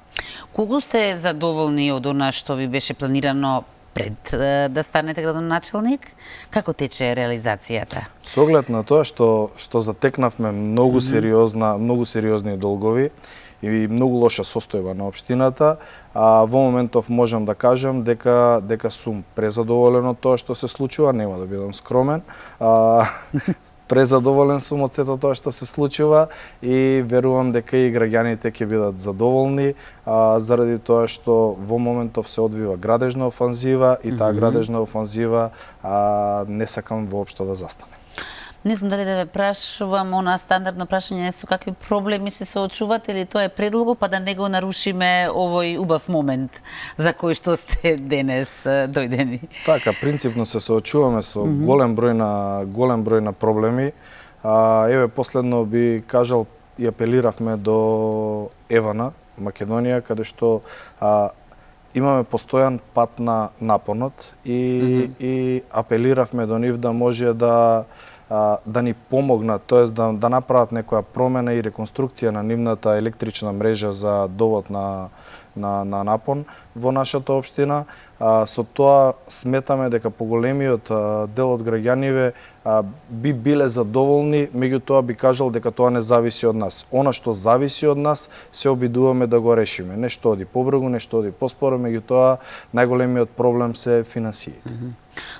Колку сте задоволни од она што ви беше планирано пред да станете градоначелник? Како тече реализацијата? Со оглед на тоа што затекнавме многу сериозни долгови и многу лоша состојба на општината, во моментов можам да кажам дека сум презадоволен од тоа што се случува, нема да бидам скромен. Презадоволен сум од сето тоа што се случува и верувам дека и граѓаните ќе бидат задоволни заради тоа што во моментов се одвива градежна офанзива и таа градежна офанзива не сакам воопшто да застане. Не знам дали да ве прашувам она стандардно прашање со какви проблеми се соочувате или тоа е предолго, па да не го нарушиме овој убав момент за кој што сте денес дојдени. Така, принципно се соочуваме со голем број на проблеми. Еве последно би кажал и апелиравме до Евана, Македонија, каде што имаме постојан пат на напонот и апелиравме до нив да може да ни помогнат, тоест да направат некоја промена и реконструкција на нивната електрична мрежа за довод на напон во нашата општина. Со тоа сметаме дека поголемиот дел од граѓаниве би биле задоволни, меѓутоа би кажал дека тоа не зависи од нас. Она што зависи од нас се обидуваме да го решиме. Нешто оди побрзо, нешто оди поспоро, меѓутоа најголемиот проблем се финансиите.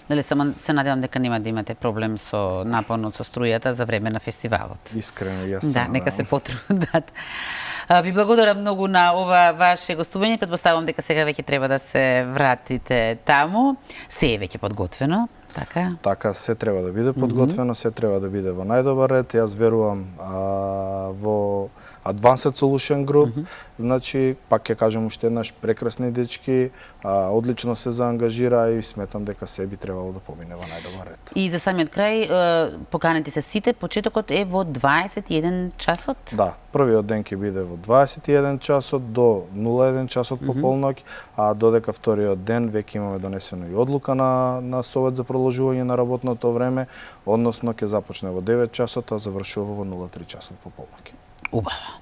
Дали само се надевам дека нема да имате проблем со напонот со струјата за време на фестивалот. Искрено, јас. Да, нека се потрудат. Ви благодарам многу на ова ваше гостување. Претпоставувам дека сега веќе треба да се вратите таму. Се е веќе подготвено, така? Така, се треба да биде подготвено, се треба да биде во најдобар ред. Јас верувам во Advanced Solution Group, значи, пак ќе кажам уште еднаш, прекрасни дечки, одлично се заангажира и сметам дека се би требало да помине во најдобар ред. И за самиот крај, поканети се сите, почетокот е во 21 часот? Да, првиот ден ќе биде во 21 часот до 01 часот по полноќ, а додека вториот ден веќе имаме донесено и одлука на Совет за продолжување на работното време, односно ќе започне во 9 часот, а завршува во 03 часот по полноќ. Убаво.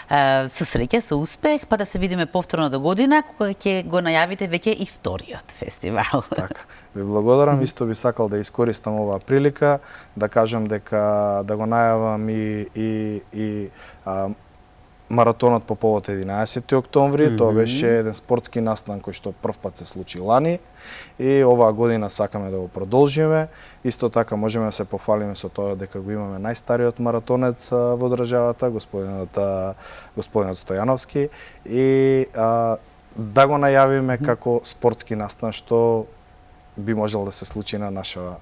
Со среќа, со успех, па да се видиме повторно до година, кога ќе го најавите веќе и вториот фестивал. Така, ви благодарам, исто би сакал да искористам оваа прилика, да кажам дека да го најавам и маратонот по повод 11 октомври, тоа беше еден спортски настан кој што прв пат се случи лани и оваа година сакаме да го продолжиме. Исто така можеме да се пофалиме со тоа дека го имаме најстариот маратонец во државата, господинот Стојановски, и да го најавиме како спортски настан што би можел да се случи на наша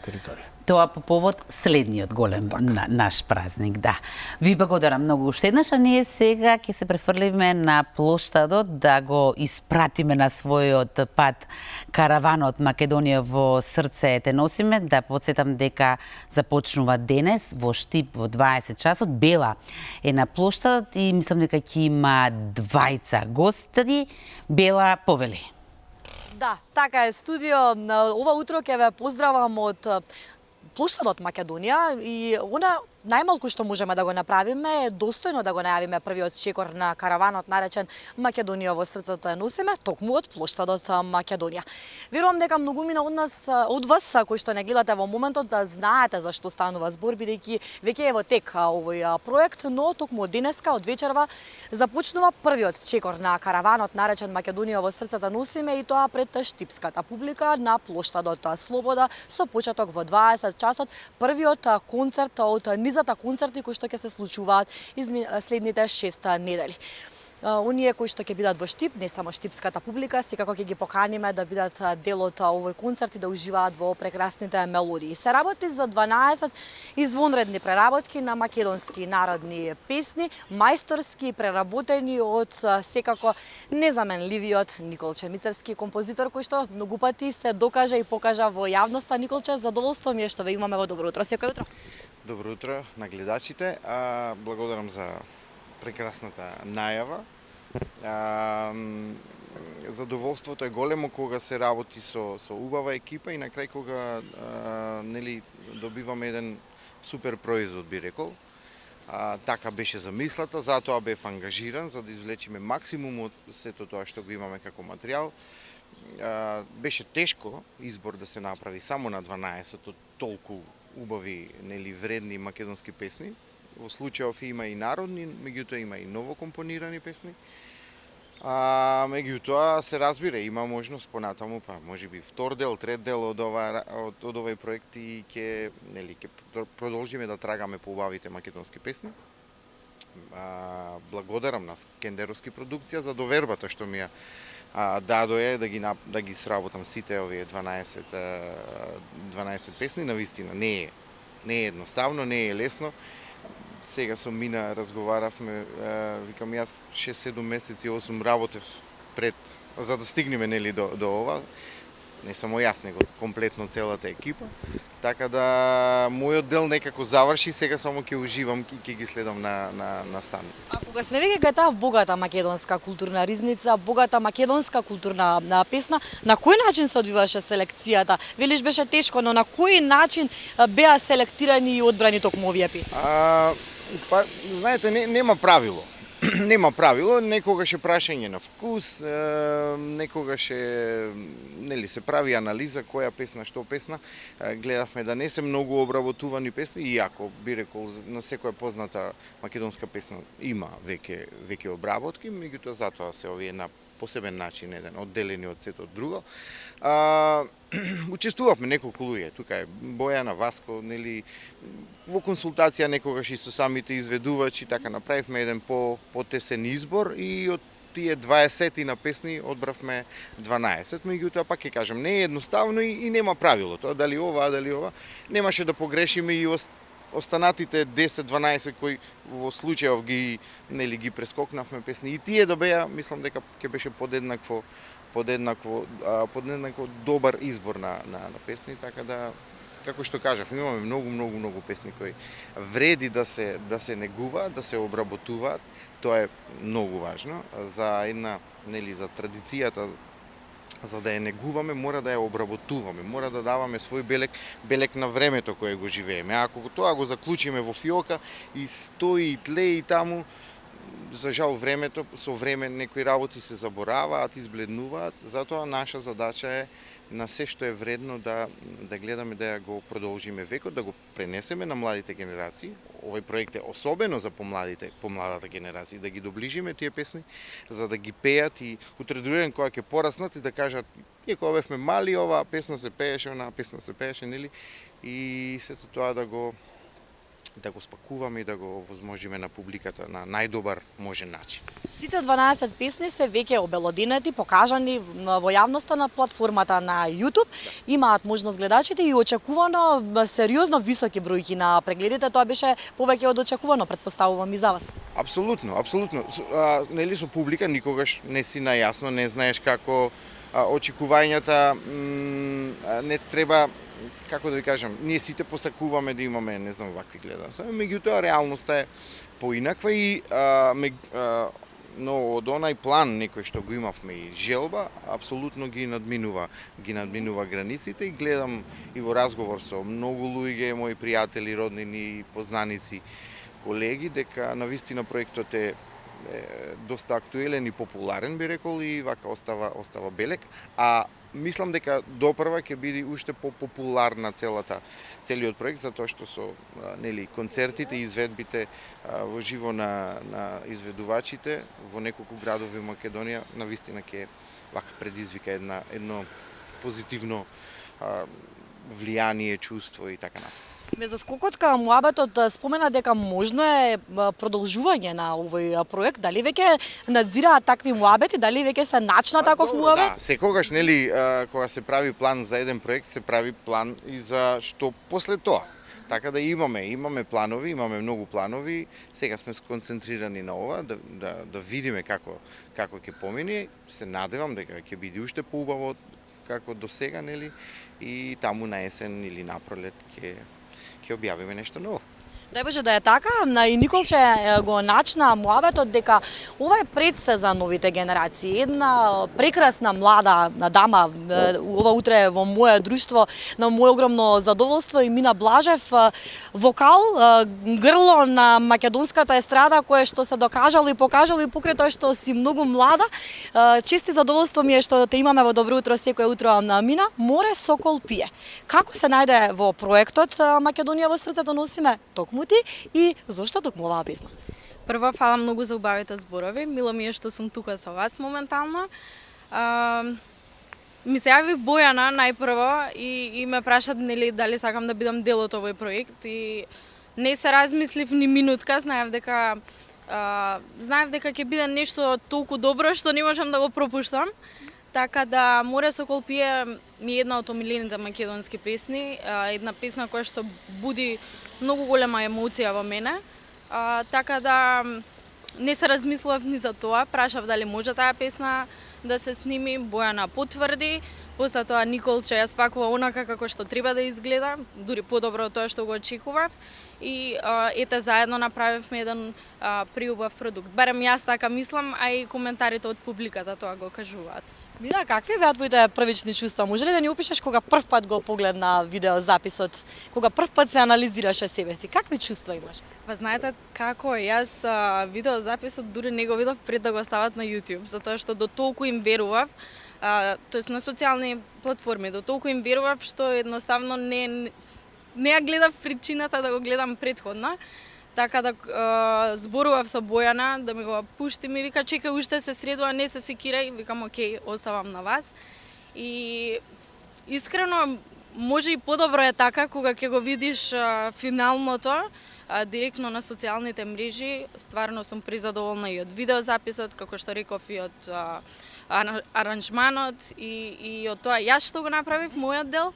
територија. Тоа по повод следниот голем наш празник, да. Ви благодарам многу уште еднаш, а ние сега ќе се префрлиме на плоштадот да го испратиме на својот пат караванот Македонија во срце те носиме. Да подсетам дека започнува денес во Штип во 20 часот. Бела е на плоштадот и мислам дека ќе има двајца гости. Бела, повели. Да, така е, студио. Ова утро ќе ве поздравам од плоштадот Македонија и она најмалку што можеме да го направиме е достојно да го најавиме првиот чекор на караванот наречен Македонија во срцето носиме, токму од плоштадот Македонија. Верувам дека многумина од вас кои што не гледате во моментот да знаете за што станува збор, бидејќи веќе е во тек овој проект, но токму од денеска од вечерва започнува првиот чекор на караванот наречен Македонија во срцето носиме и тоа пред штипската публика на плоштадот Слобода со почеток во 20 часот, првиот концерт од низата концерти кои што ќе се случуваат следните 6 недели. оние кои што ќе бидат во Штип, не само штипската публика, секако ќе ги поканиме да бидат дел од овој концерт и да уживаат во прекрасните мелодии. Се работи за 12 извонредни преработки на македонски народни песни, мајсторски преработени од секако незаменливиот Николче Мицевски, композитор кој што многу пати се докажа и покажа во јавноста. Николче, задоволство ми е што ве имаме во Добро утро. Секој утро. Добро утро на гледачите. Благодарам за прекрасната најава. Задоволството е големо кога се работи со убава екипа и на крај кога нели добиваме еден супер производ, би рекол. Така беше замислата, затоа бев ангажиран за да извлечиме максимум од сето тоа што го имаме како материјал. Беше тешко избор да се направи само на 12 од толку убави, нели вредни македонски песни. Во случајов има и народни, меѓутоа има и ново компонирани песни. Меѓутоа се разбира, има можност понатаму, па можеби втор дел, трет дел од овој проект и ќе продолжиме да трагаме по убавите македонски песни. Благодарам на Скендеровски продукција за довербата што ми ја дадоe да ги сработам сите овие 12 песни. Навистина не е едноставно, не е лесно. Сега со Мина разговаравме, викам јас 6-7 месеци, 8 работев пред за да стигнеме нели до ова. Не само јас, него комплетно целата екипа. Така да мојот дел некако заврши, сега само ќе уживам и ќе ги следам на стан. А кога сме веќе кај таа богата македонска културна ризница, богата македонска културна песна, на кој начин се одвиваше селекцијата? Велиш беше тешко, но на кој начин беа селектирани и одбрани токму овие песни? Па, знаете, нема правило. Нема правило, некогаш е прашање на вкус, некогаш е, нели се прави анализа која песна, што песна. Гледавме да не се многу обработувани песни, иако би рекол на секоја позната македонска песна има веќе обработки, меѓутоа затоа се овие на посебен начин, еден одделени од сето друго. Учествувавме неколку луѓе, тука е Бојана, Васко, нели во консултација некогаш и со самите изведувачи, така направивме еден потесен избор и од тие 20 на песни одбравме 12, меѓутоа пак ќе кажам, не е едноставно и нема правило, тоа дали ова, дали ова, немаше да погрешиме и останатите 10-12 кои во случајов ги прескокнавме песни и тие да беа, мислам дека ќе беше подеднакво добар избор на песни, така да како што кажав, имаме многу песни кои вреди да се негуваат, да се обработуваат. Тоа е многу важно за една за традицијата. За да ја негуваме, мора да ја обработуваме, мора да даваме свој белек на времето кое го живееме. Ако тоа го заклучиме во фиока и стои и тлее и таму, за жал со време некои работи се забораваат, избледнуваат, затоа наша задача е на се што е вредно да гледаме да ја го продолжиме векот, да го пренесеме на младите генерации. Овој проект е особено за помладата генерација, да ги доближиме тие песни, за да ги пеат и утре другиден кога ќе пораснат и да кажат кога бевме мали, оваа песна се пееше, онаа песна се пееше, нели? И сето тоа да го спакуваме и да го возможиме на публиката на најдобар можен начин. Сите 12 песни се веќе обелоденети, покажани во јавноста на платформата на YouTube. Имаат можност гледачите и очекувано сериозно високи бројки на прегледите. Тоа беше повеќе од очекувано, претпоставувам и за вас. Апсолутно. Нели со публика никогаш не си најасно, не знаеш како очекувањата не треба. Како да ви кажам, ние сите посакуваме да имаме, не знам, вакви гледања. Меѓутоа, реалноста е поинаква и но од онај план некој што го имавме и желба, апсолутно ги надминува границите и гледам и во разговор со многу луѓе, мои пријатели, роднини, познаници, колеги, дека навистина проектот е доста актуелен и популарен, би рекол, и вака остава белек, а мислам дека допрва ќе биде уште популарна целиот проект, затоа што со концертите и изведбите во живо на изведувачите во неколку градови во Македонија навистина ќе вака предизвика едно позитивно влијание, чувство и така натаму. Ме за скокот кај муабетот спомена дека можно е продолжување на овој проект, дали веќе надзираат такви муабети, дали веќе се начна таков муабет? Да, секогаш нели кога се прави план за еден проект, се прави план и за што после тоа. Така да имаме планови, имаме многу планови. Сега сме сконцентрирани на ова, да видиме како ќе помине. Се надевам дека ќе биде уште поубаво како до сега, нели? И таму на есен или на пролет ќе објавиме нешто ново. Дај Боже да е така, и Николче го начна муабетот дека ова е пред се за новите генерации. Една прекрасна млада дама, ова утре во мое друштво, на мое огромно задоволство, и Мина Блажев, вокал, грло на македонската естрада, кое што се докажало и покажало и покрај тоа што си многу млада. Чести задоволство ми е што те имаме во Добро утро секој утро на Мина. Море сокол пие. Како се најде во проектот Македонија во срцето носиме? Токму ти и зошто токму оваа песна? Прво, фала многу за убавите зборови. Мило ми е што сум тука со вас моментално. Ми се јави Бојана најпрво и ме прашат нели дали сакам да бидам дел од овој проект и не се размислив ни минутка, знаев дека ќе биде нешто толку добро што не можам да го пропуштам. Така да Море сокол пие ми е една од омилените македонски песни, една песна која што буди многу голема емоција во мене. Така да не се размислував ни за тоа, прашав дали може таа песна да се сними, Бојана потврди, после тоа Николче ја спакува онака како што треба да изгледа, дури подобро од тоа што го очекував и ете заедно направивме еден приубав продукт. Барем јас така мислам, а и коментарите од публиката тоа го кажуваат. Мила, какви беа твоите првични чувства? Може ли да ни опишеш кога прв пат го погледна видеозаписот, кога прв пат се анализираше себе си? Какви чувства имаш? Па знаете како е, јас видеозаписот дури не го видов пред да го стават на YouTube, затоа што до толку им верував, тоест на социјални платформи, до толку им верував што едноставно не ја гледав причината да го гледам предходно. Така да зборував со Бојана да ми го пушти, ми вика чекај уште се средува, не се секирај, викам окей, оставам на вас. И искрено може и подобро е така кога ќе го видиш финалното директно на социјалните мрежи. Стварно сум призадоволна и од видеозаписот, како што реков, и од аранжманот и од тоа јас што го направив мојот дел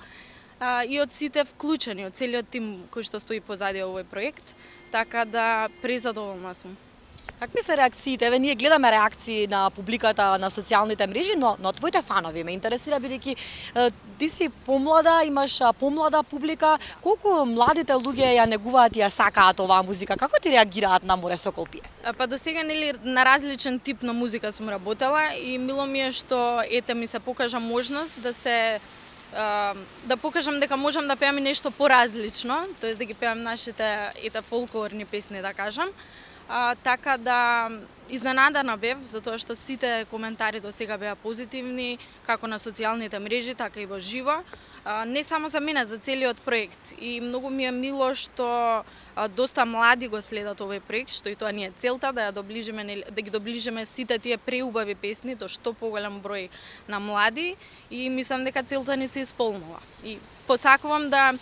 и од сите вклучени, од целиот тим кој што стои позади овој проект. Така да презадоволна сум. Какви се реакциите? Еве ние гледаме реакции на публиката на социјалните мрежи, но твоите фанови ме интересира бидејќи ти си помлада, имаш помлада публика, колку младите луѓе ја негуваат и ја сакаат оваа музика? Како ти реагираат на Море сокол пие? Па до сега нели на различен тип на музика сум работела и мило ми е што ете ми се покажа можност да покажам дека можам да пеам и нешто поразлично, тоест да ги пеам нашите фолклорни песни, да кажам. Така да изненадана бев, затоа што сите коментари до сега беа позитивни, како на социјалните мрежи, така и во живо. Не само за мене, за целиот проект. И многу ми е мило што доста млади го следат овој проект, што и тоа ни е целта, да ги доближиме сите тие преубави песни до што поголем број на млади и мислам дека целта ни се исполнува. И посакувам да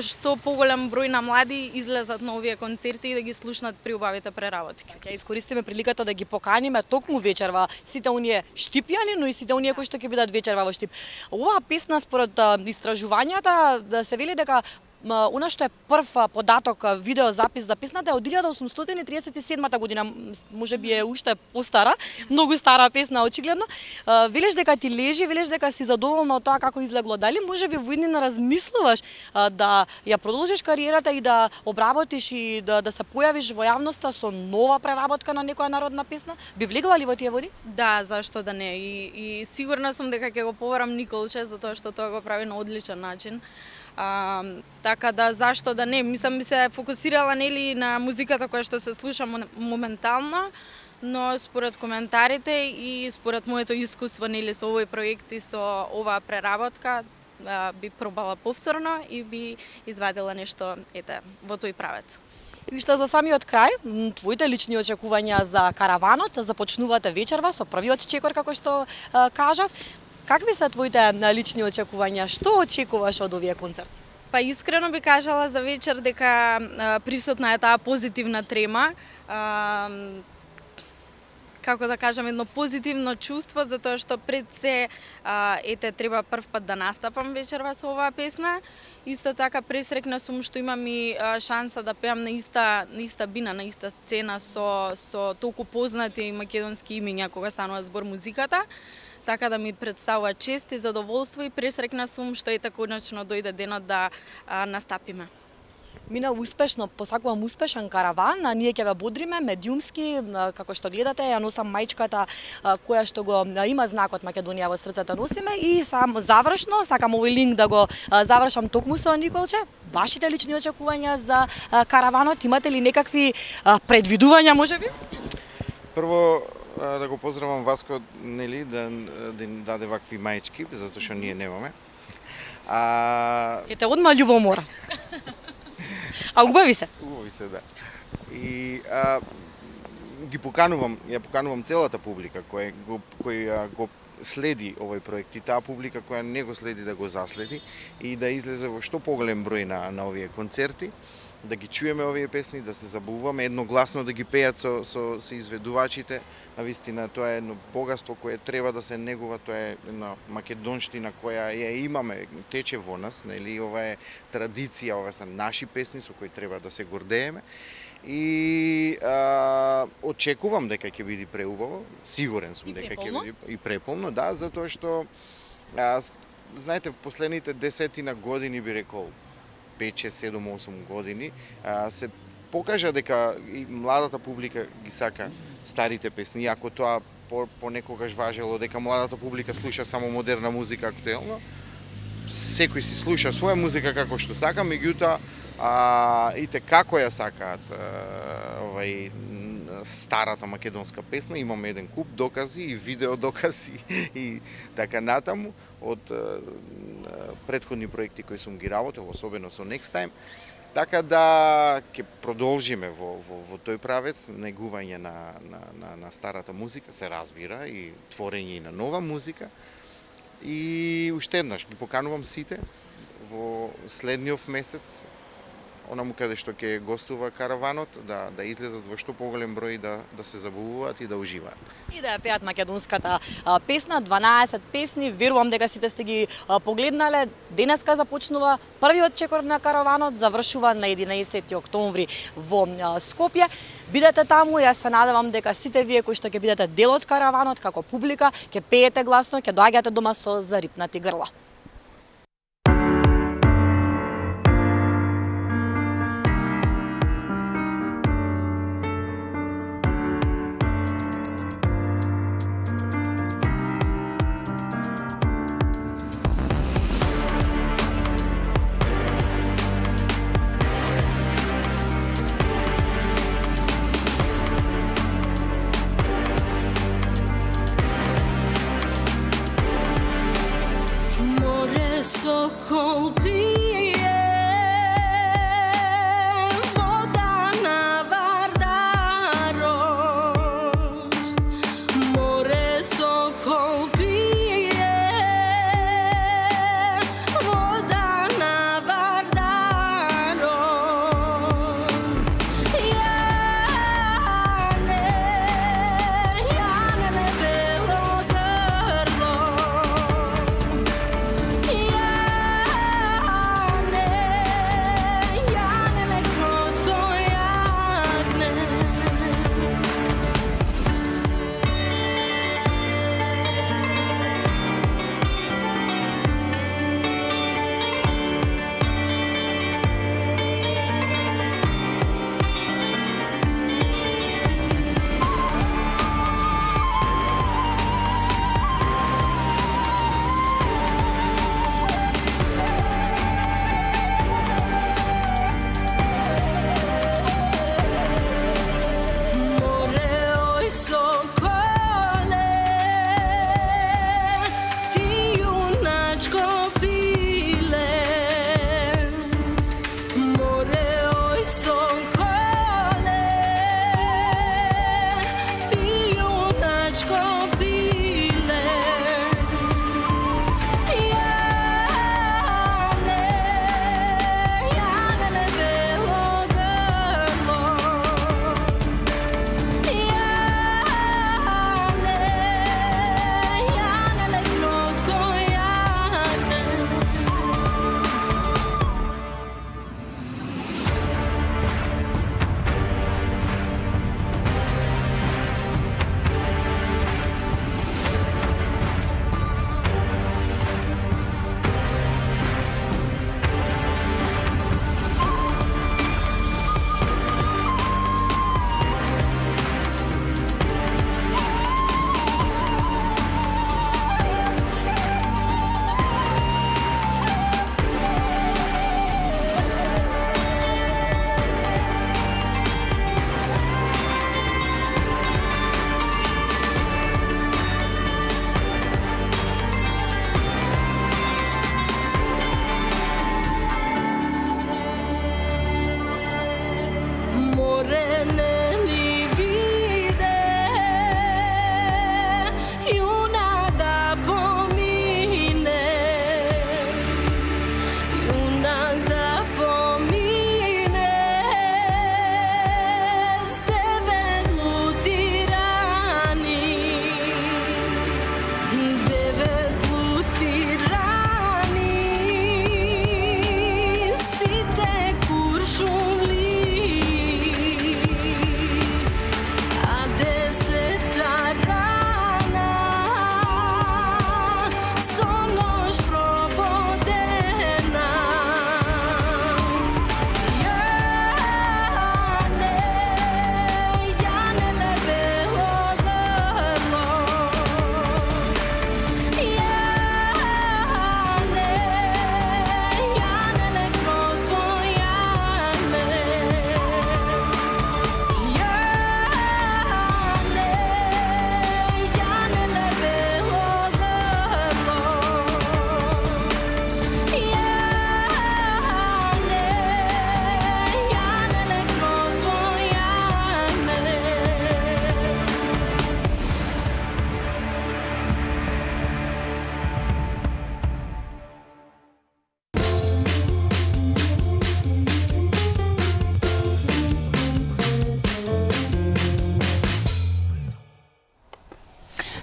што поголем број на млади излезат на овие концерти и да ги слушнат преубавите преработки. Ќе искористиме приликата да ги поканиме токму вечерва сите оние штипјани, но и сите оние кои што ќе бидат вечерва во Штип. Оваа песна според истражувањата да се вели дека она што е прв податок видеозапис за песната е од 1837 година, можеби е уште постара, многу стара песна очигледно. Велиш дека ти лежи, велиш дека си задоволна од тоа како излегло. Дали можеби во иднина размислуваш да ја продолжиш кариерата и да обработиш и да се појавиш во јавноста со нова преработка на некоја народна песна? Би влегла ли во тие води? Да, зашто да не. И сигурна сум дека ќе го побарам Николче затоа што тоа го прави на одличен начин. Така да зашто да не, мислам би се фокусирала нели на музиката која што се слуша моментално, но според коментарите и според моето искуство нели со овој проект и со оваа преработка би пробала повторно и би извадила нешто во тој правец. И што за самиот крај, твоите лични очекувања за караванот, започнувате вечерва со првиот чекор како што кажав. Какви се твоите лични очекувања? Што очекуваш од овие концерти? Па искрено би кажала за вечер дека присутна е таа позитивна трема. Како да кажам, едно позитивно чувство, затоа што пред се, треба прв пат да настапам вечерва со оваа песна. Исто така пресрекна сум што имам и шанса да пеам на иста бина, на иста сцена со толку познати македонски имиња кога станува збор музиката. Така да ми представува чест и задоволство и пресрекна сум што и конечно дојде денот да настапиме. Мина успешно, посакувам успешен караван, а ние ќе ве бодриме медиумски, како што гледате, ја носам маичката која што го има знакот Македонија во срцето носиме и сам завршно сакам овој линк да го завршам токму со Николче. Вашите лични очекувања за караванот, имате ли некакви предвидувања можеби? Прво да го поздравам Васко, нели, да даде вакви маички, затоа што ние немаме. Ете одма љубомора. А убави се. Убави се, да. И ја поканувам целата публика која го следи овој проект и таа публика која не го следи да го заследи и да излезе во што поголем број на овие концерти, да ги чуеме овие песни, да се забавуваме, едногласно да ги пеат со изведувачите. Навистина тоа е едно богатство кое треба да се негува, тоа е една македонштина која ја имаме, тече во нас, нели, ова е традиција, ова се наши песни со кои треба да се гордееме. И очекувам дека ќе биде преубаво, сигурен сум дека ќе биде и преполно, да, затоа што знаете, последните 10 години би рекол 5, 6, 7, 8 години се покажа дека и младата публика ги сака старите песни, иако тоа понекогаш важело дека младата публика слуша само модерна музика актуелно. Секој си слуша своја музика како што сака, меѓутоа ите како ја сакаат старата македонска песна, имаме еден куп докази и видео докази и така натаму од претходни проекти кои сум ги работел, особено со Next Time. Така да ќе продолжиме во тој правец, негување на старата музика, се разбира, и творење и на нова музика. И уште еднаш ги поканувам сите во следниот месец, онаму каде што ќе гостува караванот, да излезат во што поголем број да се забавуваат и да уживаат. И да ја пеат македонската песна, 12 песни, верувам дека сите сте ги погледнале. Денеска започнува првиот чекор на караванот, завршува на 11 октомври во Скопје. Бидете таму, јас се надевам дека сите вие кои што ќе бидете дел од караванот како публика, ќе пеете гласно, ќе доаѓате дома со зарипнати грла.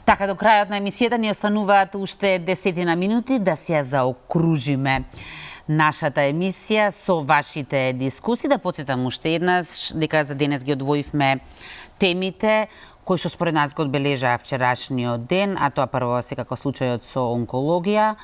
Така, до крајот на емисијата ни остануваат уште 10 минути да се ја заокружиме нашата емисија со вашите дискусии. Да подсетам уште еднаш дека за денес ги одвоивме темите кои што според нас го одбележаа вчерашниот ден, а тоа прво секако случајот со онкологија.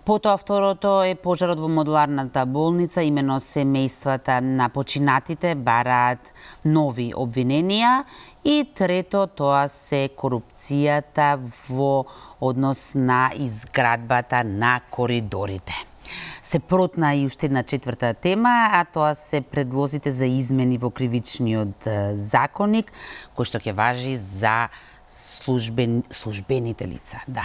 Потоа второто е пожарот во модуларната болница, имено семејствата на починатите бараат нови обвиненија. И трето, тоа се корупцијата во однос на изградбата на коридорите. Се протна и уште една четврта тема, а тоа се предлозите за измени во кривичниот законник, кој што ќе важи за службените лица. Да.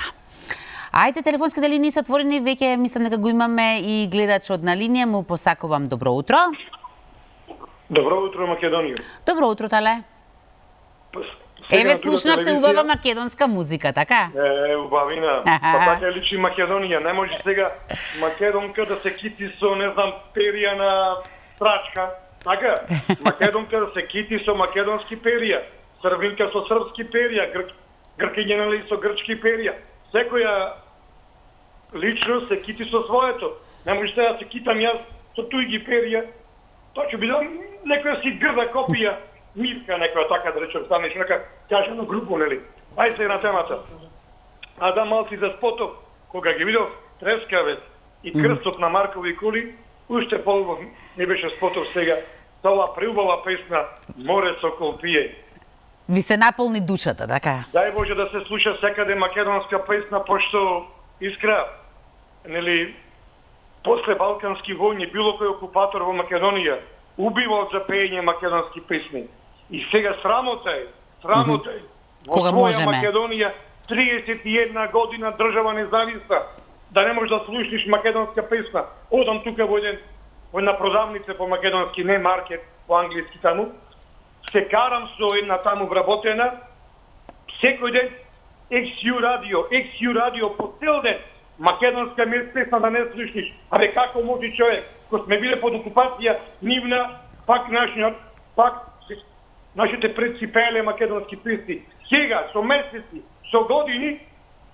Ајде, телефонските линии се отворени, веќе мислам дека го имаме и гледачот на линија, му посакувам добро утро. Добро утро, Македонија. Добро утро, Тале. Еве слушнавте убава македонска музика, така? Убавина. Па така личи Македонија. Не може сега македонка да се кити со, не знам, перија на трачка. Така? Македонка да се кити со македонски перија. Срвинка со српски перија. Гркиња нали со грчки перија. Секоја личност се кити со своето. Не може да се китам јас со тујги перија. Тоа ќе бидам некоја си грда копија. Мирка некоја така да речем, станеш нека кажано групу, нели? Ајде се на темата. Адам Малци за спотов, кога ги видов Трескавец и крстот на Маркови кули, уште полубав не беше спотов сега. Тоа преубава песна Море сокол пие. Ви се наполни душата, така? Дај Боже да се слуша секаде македонска песна, пошто искра, нели, после Балкански војни било кој окупатор во Македонија убивал за пеење македонски песни. И сега срамота е. Во своја Македонија 31 година држава независна, да не можеш да слушнеш македонска песна. Одам тука во една продавница по македонски, не маркет, по англиски таму. Се карам со една таму вработена, секој ден XU радио по цел ден, македонска песна да не слушнеш. Абе како може човек, кој сме биле под окупација нивна, пак нашите предци пееле македонски песни. Сега, со месеци, со години,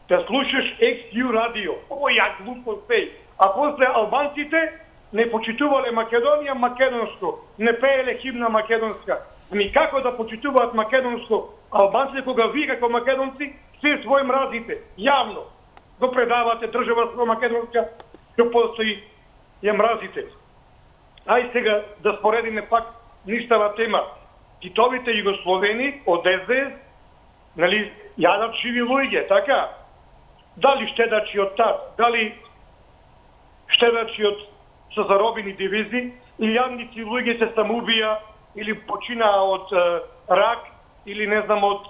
да слушаш XU радио. Ово ја глупост е. А после албанците не почитувале Македонија македонско, не пееле химна македонска. Ами како да почитуваат македонско албанците кога вие како македонци се свој мразите, јавно го предавате држава со македонска, што постои ја мразите. Ај сега да споредиме пак ништава тема. Титовите југословени од СДС, нали, јадат живи луѓе, така? Дали штедачи од ТАР, дали штедачи од со заробени дивизи, или јадници луѓе се самоубија, или починаа од рак, или не знам од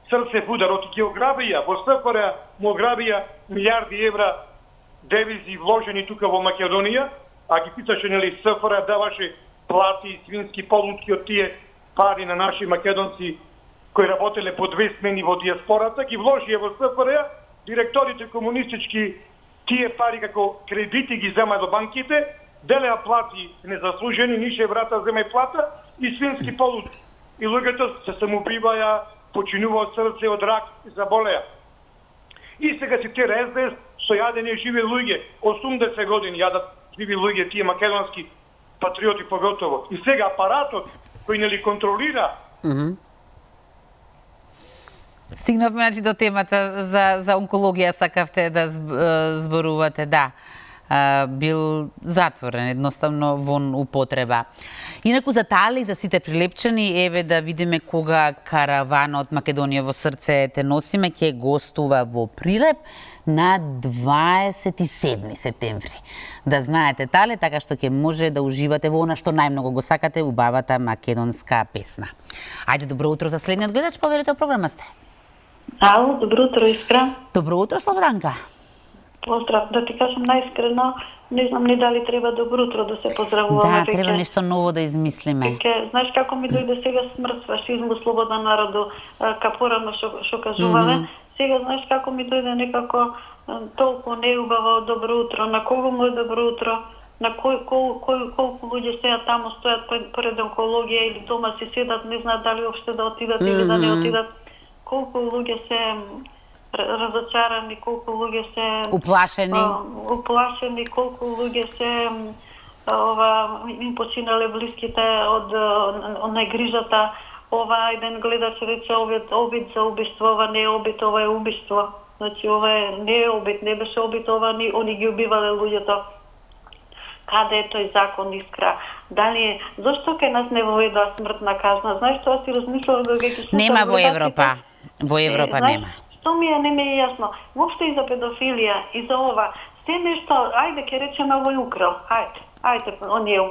срцев удар, од географија. Во СФР му ограбија милиарди евра девизи вложени тука во Македонија, а ги питаше, нели, СФР даваше плати, свински полутки од тие пари на наши македонци кои работеле по 2 смени во диаспората, ги вложија во СФР, директорите комунистички тие пари како кредити ги зема до банките, делеа плати незаслужени, нише врата зема и плата и свински полутки. И луѓето се самоубиваја, починува од срце, од рак и заболеа. И сега си тие СДС со јадење живи луѓе, 80 години јадат живи луѓе, тие македонски патриоти поготово. И сега апаратот кој нели контролира. Стигнавме значи до темата за онкологија, сакавте да зборувате, да. Бил затворен, едноставно вон употреба. Инаку за Тале и за сите прилепчани, еве да видиме кога караванот Македонија во срце те носиме, ќе гостува во Прилеп на 27 септември. Да знаете, Тале, така што ќе може да уживате во она што најмногу го сакате, убавата македонска песна. Ајде, добро утро за следниот гледач, поверете во програма сте. Ало, добро утро, Искра. Добро утро, Слободанка. Поздрав, да ти кажам најискрено, не знам ни дали треба добро утро да се поздравуваме. Да, треба нешто ново да измислиме. Знаеш како ми дојде сега смрт, фашизму, слобода народу, капорано што кажуваме. Сега знаеш како ми дојде некако толку неубаво добро утро. На кого му е добро утро? На колку луѓе сега таму стојат пред онкологија или дома си седат, не знаат дали опште да отидат или да не отидат. Колку луѓе се разочарани, колку луѓе се уплашени, колку луѓе се им починале блиските од негрижата. Ова еден гледач рече обид за убиство, ова не е обид, ова е убиство. Значи ова не е обид, не беше обид, ова они ги убивале луѓето. Каде е тој закон, Искра? Дали зошто кај нас не воведува смртна казна? Знаеш што си размислувам кога ќе слушам? Нема во Европа. Во Европа нема. Што ми е, не ми е јасно. Воопште и за педофилија, и за ова. Се нешто, ајде ќе речеме овој украл. Ајде, оние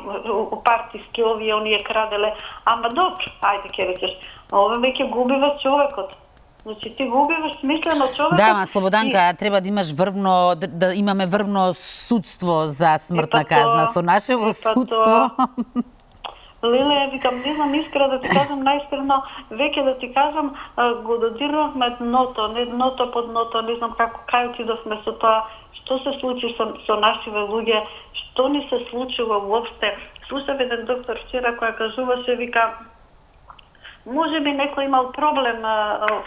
партиски, оние краделе. Ама добро, ајде ќе речеш. Ова веќе го убиваш човекот. Значи ти го убиваш смислено човекот. Да, ма Слободанка, треба да имаш врвно, да имаме врвно судство за смртна казна. Со нашево судство. Леле, викам, не знам, Искра, да ти кажам најискрено, веќе да ти кажам, го додирнавме дното, не дното под дното, не знам како, кај отидовме со тоа, што се случи со нашиве луѓе, што ни се случило воопште. Слушав еден доктор вчера која кажуваше, вика, може би некој имал проблем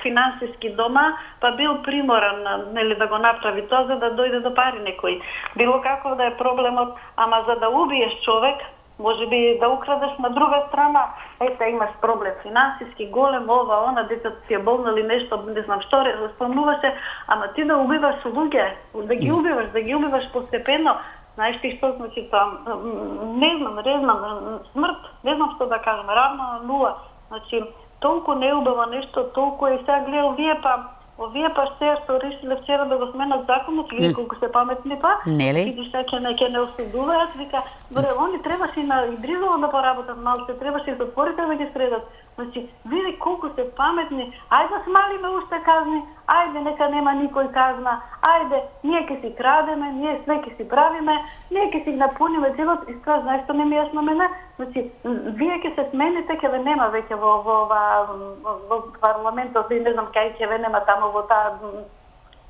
финансиски дома, па бил приморан да го направи тоа за да дојде до пари некој. Било каков да е проблемот, ама за да убиеш човек, може би да украдеш на друга страна, ете имаш проблем финансиски, голем, ова, она, детето си е болно или нешто, не знам што, спомнуваше, ама ти да убиваш луѓе, да ги убиваш постепено, знаеш ти што значи тоа, не знам, смрт, не знам што да кажем, равно на нула. Значи, толку неубаво нешто, толку и сега гледа овие па што решиле вчера да го сменат законот, или колку се паметни па, и сега ќе не осудуваат, вика, добре, они требаше и на Идризово да поработат малце, требаше и затворите да ги средат. Значи, види колку се паметни, ајде смалиме уште казни, ајде нека нема никој казна, ајде, ние ќе си крадеме, ние све ќе си правиме, ние ќе си напуниме целот, и тоа знаеш што не ми јасно мене? Значи, вие ќе се смените, ќе ве нема веќе во парламентот, и не знам кај ќе ве нема тамо во таа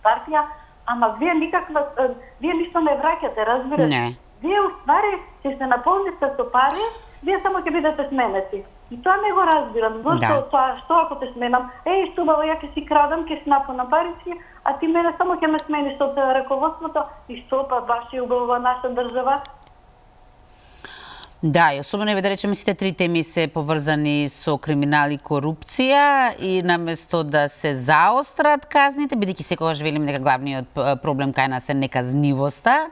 партија, ама вие ништо не враќате, разбирате? Не. Вие уствари ќе се наполните со пари, вие само ќе бидете сменети. И тоа не го разбирам. Зошто тоа, што ако те сменам? Што убаво, ја ќе си крадам, ќе си напунам парици, а ти мене само ќе ме смениш од раководството, и што па баш е убава наша држава? Да, и особено да речеме сите три теми се поврзани со криминал и корупција, и наместо да се заострат казните, бидејќи секогаш велим дека главниот проблем кај нас е неказнивоста,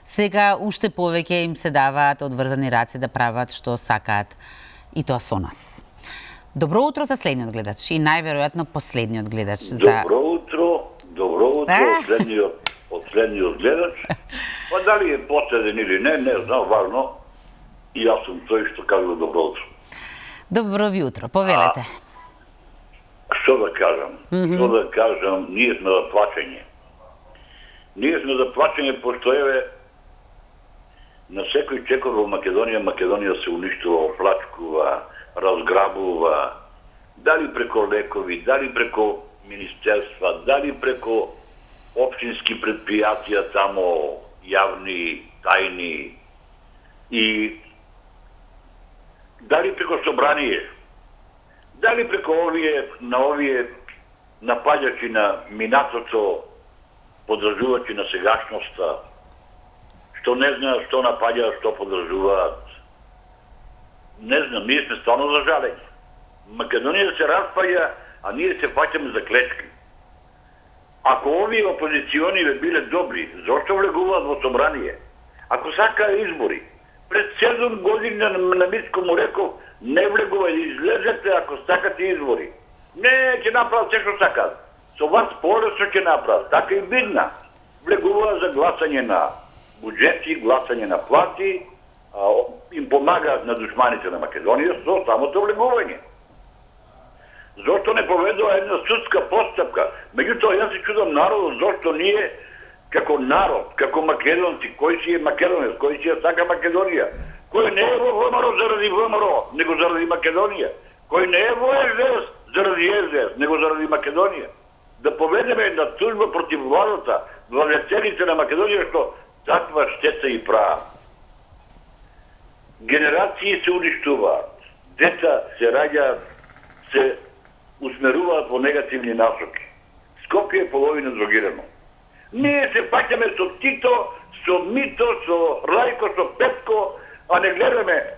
сега уште повеќе им се даваат одврзани раце да прават што сакаат, и тоа со нас. Добро утро за следниот гледач и најверојатно последниот гледач. Добро утро од следниот гледач. Па дали е последен или не знам, важно. И јас сум тој што кажува добро утро. Добро ви утро, повелете. Што да кажам? Ние сме за плачење. Ние сме за плачење, пошто еве на секој чекор во Македонија се уништува, оплачкува, разграбува, дали преко лекови, дали преко министерства, дали преко општински предпријатија тамо, јавни, тајни, и дали преко собрание, дали преко овие напаѓачи на минатото, поддржувачи на сегашноста, што не знаат што напаѓаат, што поддржуваат. Не знам, ние сме стварно за жалење. Македонија се распаѓа, а ние се фаќаме за клечки. Ако овие опозициони биле добри, зошто влегуваат во собрание? Ако сакаа избори, пред 7 години на Мицко му реков, не влегувај, излезете ако сакате избори. Не, ќе направат се што сакаат. Со вас поресо ќе направат. Така и бидна. Влегуваат за гласање на буџети, гласање на плати, им помагаат на душманите на Македонија со самото влегување. Зошто не поведува една судска постапка? Меѓутоа, јас се чудам народот, зошто ние, како народ, како македонци, кој си е македонец, кој си е сака Македонија, кој не е во ВМРО заради ВМРО, него заради Македонија, кој не е во СДС заради СДС, него заради Македонија. Да поведеме една тужба против владата, владетелите на Македонија, што таква штета и прават. Генерации се уништуваат, деца се раѓаат, се усмеруваат во негативни насоки. Скопје е половина дрогирано. Ние се паќаме со Тито, со Мито, со Рајко, со Петко, а не гледаме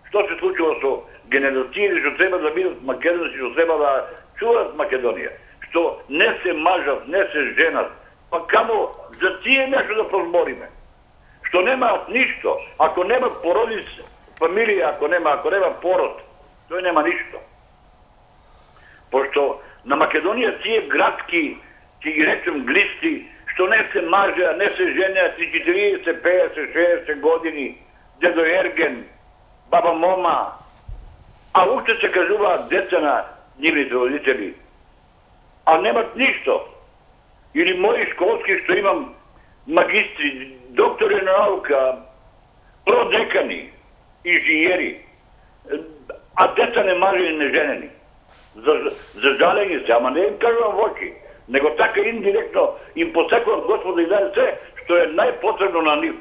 што се случува со генерацији, што треба да бидат македонци, што треба да чуваат Македонија, што не се мажат, не се женат, па камо за тие нешто да позбориме, што немаат ништо, ако нема породица, фамилија, ако нема пород, тој нема ништо. Пошто на Македонија тие градски, ќе ги речем глисти, што не се мажеа, не се женеа 30, 50, 60 години, дедо Ерген, баба Мома, а уште се кажуваат деца на нивните родители, а немат ништо. Или мои школски, што имам магистри, доктори на наука, продекани, инженери, а деца не мажени, не женени. За жалење се, ама не им кажувам во очи, него така индиректно им посекуват Господа и даде се, што е најпотребно на нив.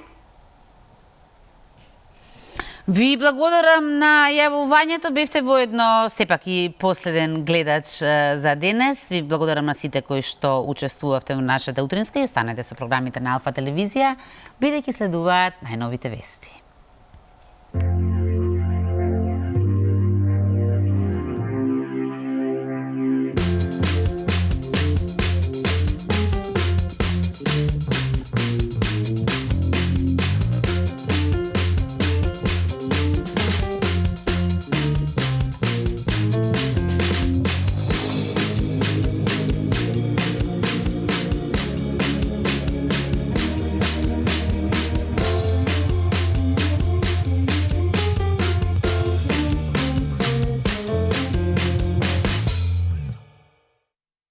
Ви благодарам на јавувањето, бевте воедно сепак и последен гледач за денес. Ви благодарам на сите кои што учествувавте во нашата утринска и останете со програмите на Алфа телевизија, бидејќи следуваат најновите вести.